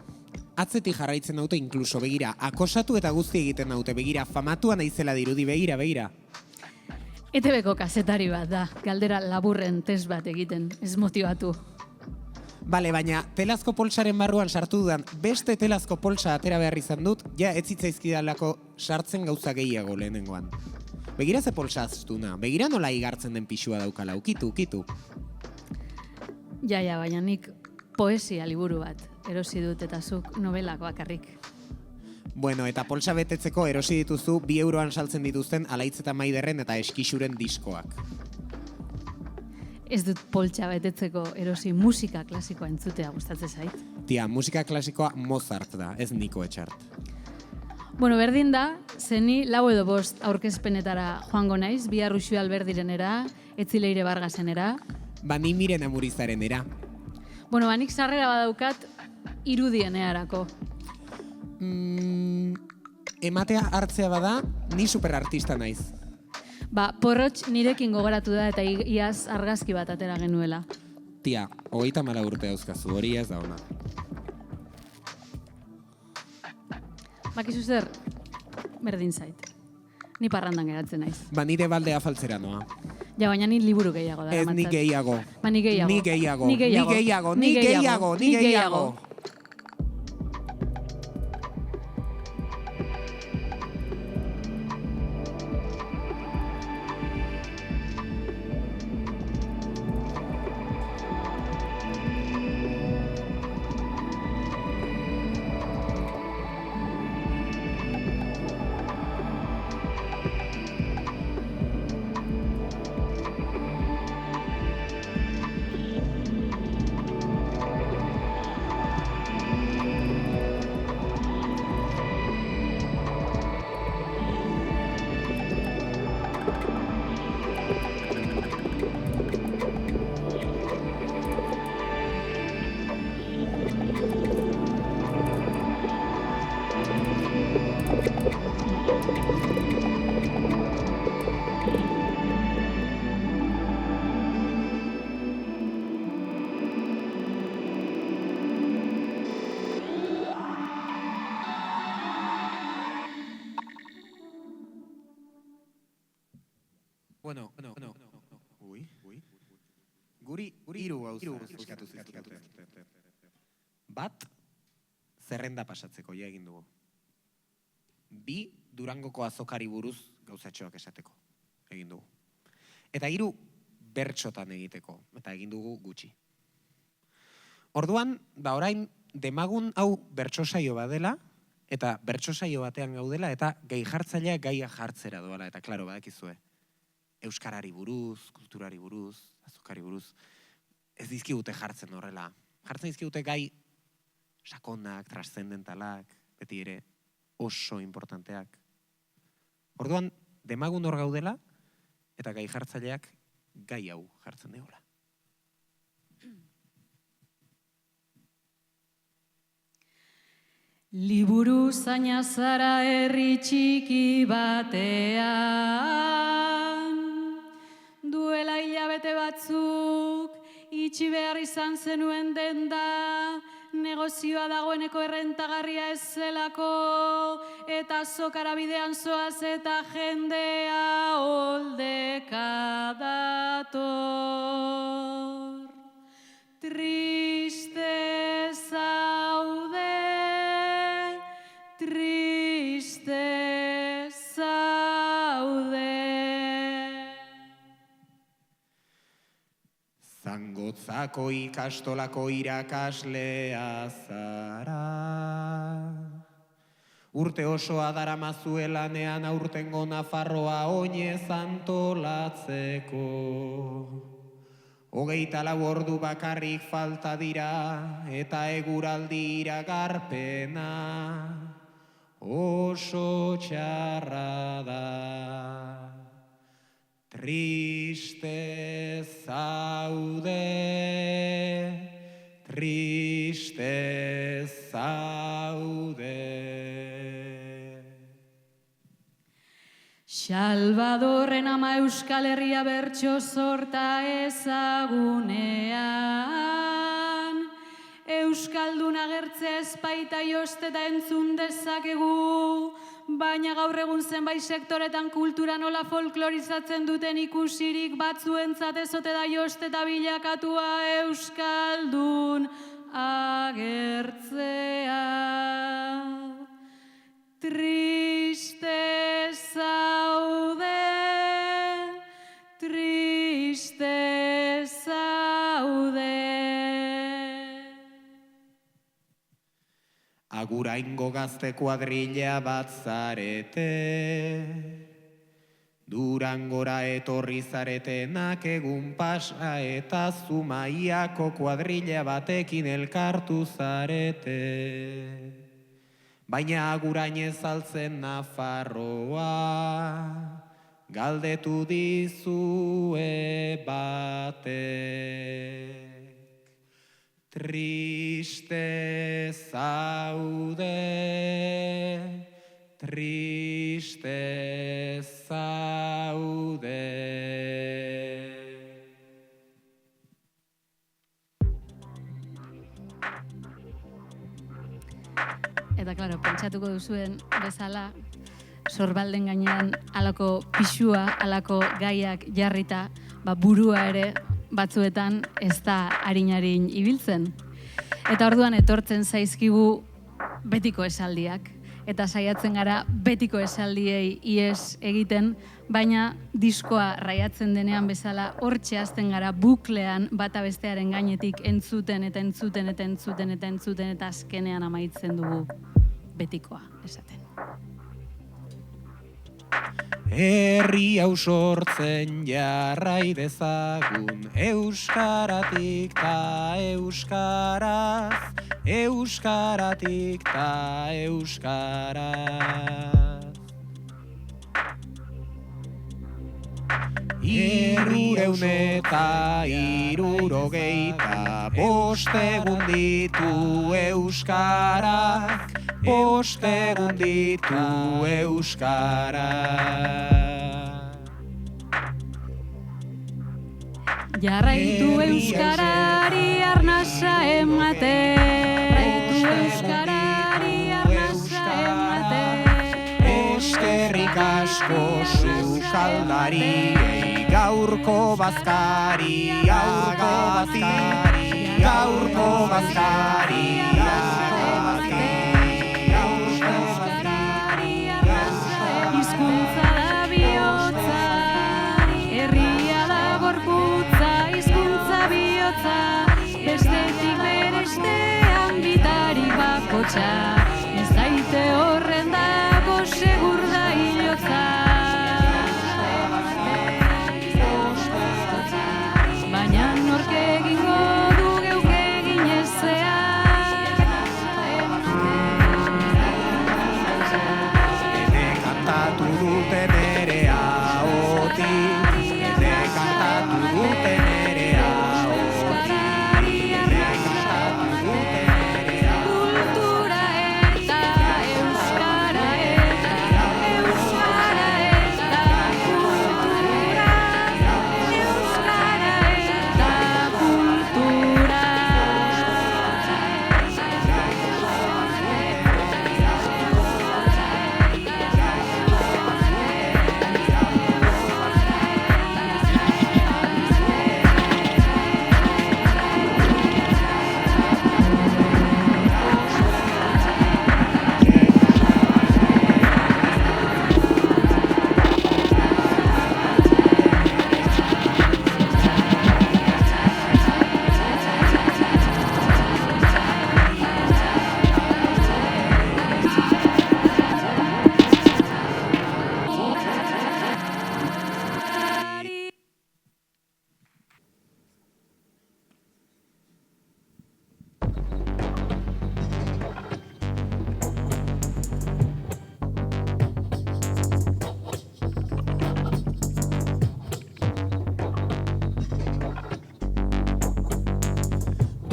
Speaker 1: Atzetik jarraitzen naute inkluso, begira, akosatu eta guzti egiten naute, begira, famatua naizela dirudi, begira.
Speaker 2: ETB-ko kazetari bat da, galdera laburren test bat egiten, ez motibatu.
Speaker 1: Bale, baina telazko poltsaren barruan sartu dudan, beste telazko poltsa atera behar izan dut, ja ez zitzaizkidalako sartzen gauza gehiago lehenengoan. Begira ze poltsa aztuna, begira nola igartzen den pixua daukala, ukitu.
Speaker 2: Ja, baina nik poesia liburu bat erosi dut eta zuk novelak bakarrik.
Speaker 1: Bueno, eta poltsa betetzeko erosi dituzu 2 euroan saltzen dituzten Alaitz eta Maiderren eta Eskixuren diskoak.
Speaker 2: Ez dut poltsa betetzeko erosi musika klasikoa entzutea gustatzen zait.
Speaker 1: Tia, musika klasikoa Mozart da, ez Niko Etxart.
Speaker 2: Bueno, berdin da, zeni 4 edo 5 aurkezpenetara joango naiz, bihar Uxue Alberdirenera, Etzileire Bargasenera.
Speaker 1: Ni Miren Amurizarenera.
Speaker 2: Bueno, nik sarrera badaukat irudienearako.
Speaker 1: Ematea hartzea bada, ni superartista naiz.
Speaker 2: Porrotx nirekin gogoratu da eta iaz argazki bat atera genuela.
Speaker 1: Tia, 34 urte dauzkazu, hori ez da ona.
Speaker 2: Bakizu zer, berdin zait. Ni parrandan geratzen naiz.
Speaker 1: Nire baldea faltzera noa.
Speaker 2: Ja, baina ni liburu gehiago da.
Speaker 1: Ez, nik gehiago.
Speaker 2: Ni gehiago.
Speaker 1: Bueno. Ui. Guri 3 gauza eskatu zizkatu. Bat, zerrenda pasatzeko ja egin dugu. 2, Durangoko azokari buruz gauzatxoak esateko egin dugu. Eta 3, bertxotan egiteko, eta egin dugu gutxi. Orduan, orain demagun hau bertsosaio badela, eta bertsosaio batean gaudela, eta gai jartzailea gaia jartzera doala, eta klaro, badakizue. Euskarari buruz, kulturari buruz, azokari buruz, ez dizkigute jartzen horrela. Jartzen dizkigute gai sakonak, transzendentalak, beti ere oso importanteak. Orduan, demagun hor gaudela, eta gai jartzaileak gai hau jartzen deola.
Speaker 2: Liburu zaina zara herri txiki batean, duela hilabete batzuk itxi behar izan zenuen denda, negozioa dagoeneko errentagarria ez zelako, eta azokara bidean zoaz eta jendea oldeka dator. Triste zaude, triste zaude.
Speaker 1: Zangotzako ikastolako irakaslea zara. Urte osoa daramazuelanean aurtengo Nafarroa oinez antolatzeko. 24 ordu bakarrik falta dira eta eguraldi iragarpena oso txarra da. Triste zaude, triste zaude.
Speaker 2: Salvadorren ama Euskal Herria bertso sorta ezagunean, Euskaldun agertzea ezpaita josteta entzun dezakegu, baina gaur egun zenbait sektoretan kultura nola folklorizatzen duten ikusirik batzuentzat ezote da josteta bilakatua Euskaldun agertzea. Triste zaude, triste zaude.
Speaker 1: Aguraingo gazte kuadrilla bat zarete, Durangora etorri zaretenak egun pasa eta Zumaiako kuadrilla batekin elkartu zarete. Baina agurainez altzen Nafarroa, galdetu dizue batek. Triste zaude, triste zaude.
Speaker 2: Eta, klaro, pentsatuko duzuen bezala, sorbalden gainean alako pixua, alako gaiak jarrita, burua ere batzuetan ez da harin ibiltzen. Eta orduan etortzen zaizkigu betiko esaldiak. Eta saiatzen gara betiko esaldiei ies egiten, baina diskoa raiatzen denean bezala hortxe hasten gara buklean bata bestearen gainetik entzuten eta entzuten eta entzuten eta entzuten eta azkenean amaitzen dugu betikoa esaten.
Speaker 1: Herri hau sortzen jarrai dezagun euskaratik ta euskaraz, euskaratik ta euskaraz. Hirurehun eta hirurogeita bost egun ditu euskarak, bost egun ditu euskarak.
Speaker 2: Jarraitu euskarari arnasa ematen, euskarari arnasa ematen.
Speaker 1: Eskerrik asko sukaldariei, gaurko bazkaria, gaurko bazkaria.
Speaker 2: Hizkuntza da bihotza, herria da gorputza, hizkuntza bihotza, bestetik berestean bitari bakotxa, ez daite horren dago segur da hilotza. Baina nork egingo du geuk egin ezea.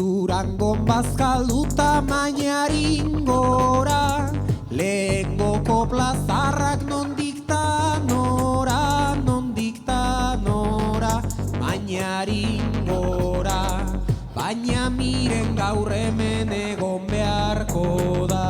Speaker 1: Durangon bazkalduta mainarin gora, lehengoko plazarrak nondik ta nora, mainarin gora, baina miren gaur hemen egon beharko da.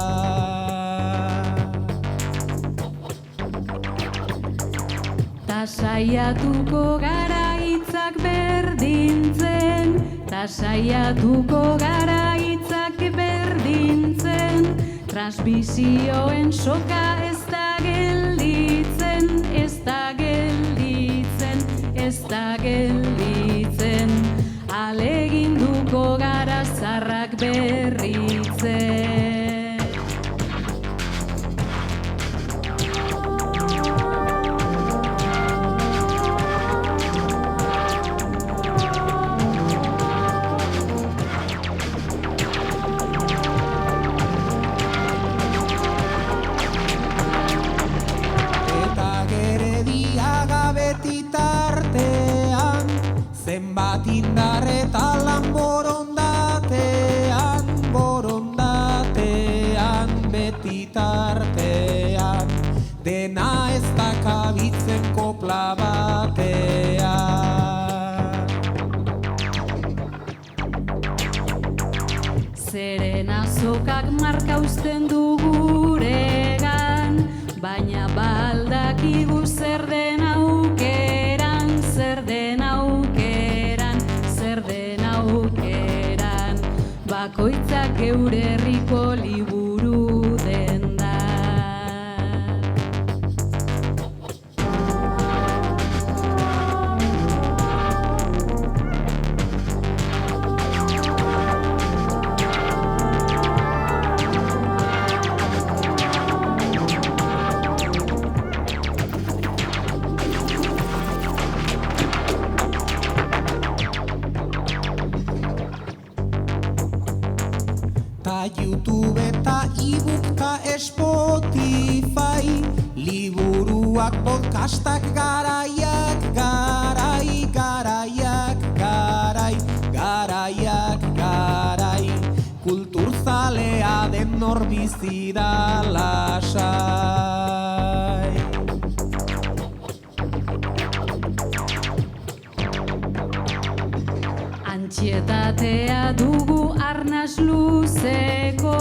Speaker 2: Ta saiatuko gara hitzak berdintzen, ta saiatuko gara hitzak berdintzen, transmisioen soka ez da gelditzen, ez da gelditzen, ez da gelditzen, aleginduko gara zarrak berritzen.
Speaker 1: Zenbat indar eta lan borondatean, beti tartean, dena ez da kabitzen kopla batean.
Speaker 2: Zeren azokak marka uzten du guregan, baina baldakigu zer den aukeran, zer den aukeran, zer den aukeran, bakoitzak geure herriko liburu den da.
Speaker 1: Ta YouTube eta e-book ta Spotify, liburuak podcastak garaiak, garai, kulturzalea den nor bizi da lasai.
Speaker 2: Antxietatea dugu arnas luzeko,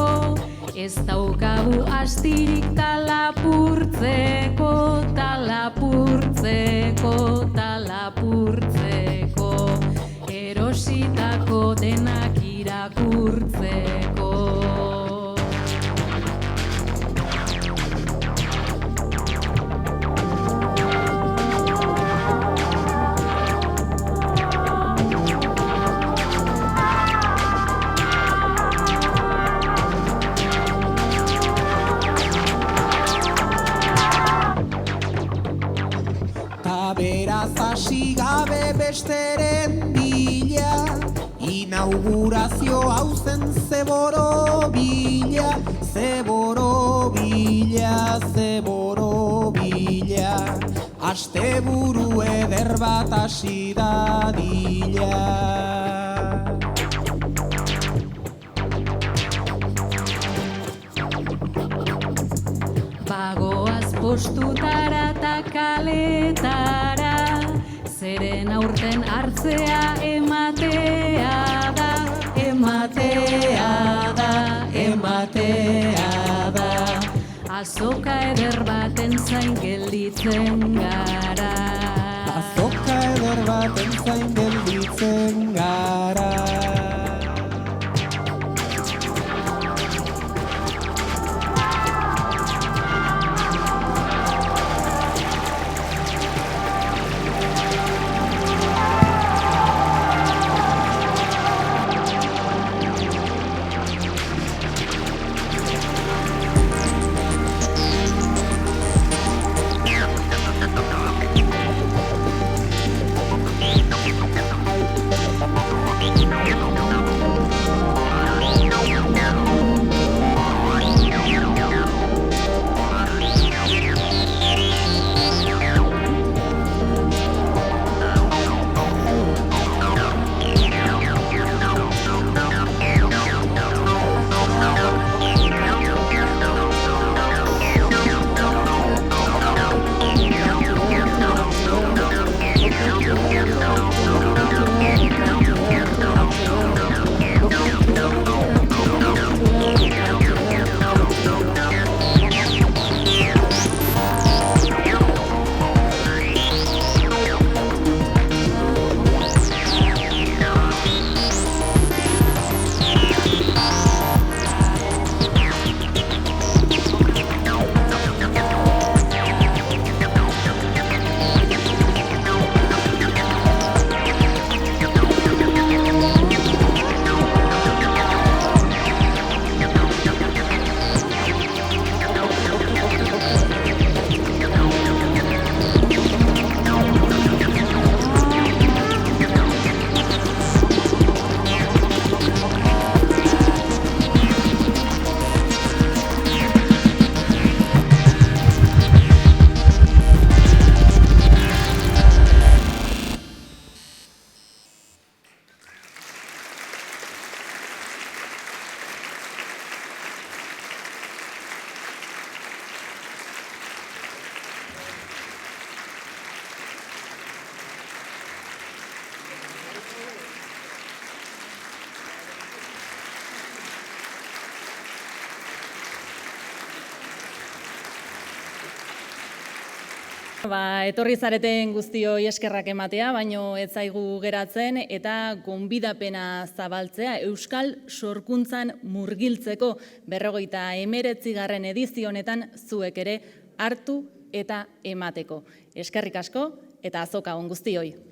Speaker 2: ez daukagu astirik talapurtzeko, erositako denak irakurtzeko.
Speaker 1: Beraz hasi gabe besteren bila, inaugurazio hau zen zeboro bila, asteburu eder bat hasi dadila.
Speaker 2: Bagoaz postutara eta kaletara, zeren aurten hartzea ematea da, azoka eder baten zain gelditzen gara.
Speaker 1: Azoka eder baten zain gelditzen gara.
Speaker 3: Etorri zareten guztioi eskerrak ematea, baino ez zaigu geratzen eta gonbidapena zabaltzea Euskal Sorkuntzan murgiltzeko 59. edizio honetan zuek ere hartu eta emateko. Eskerrik asko eta azoka on guztioi.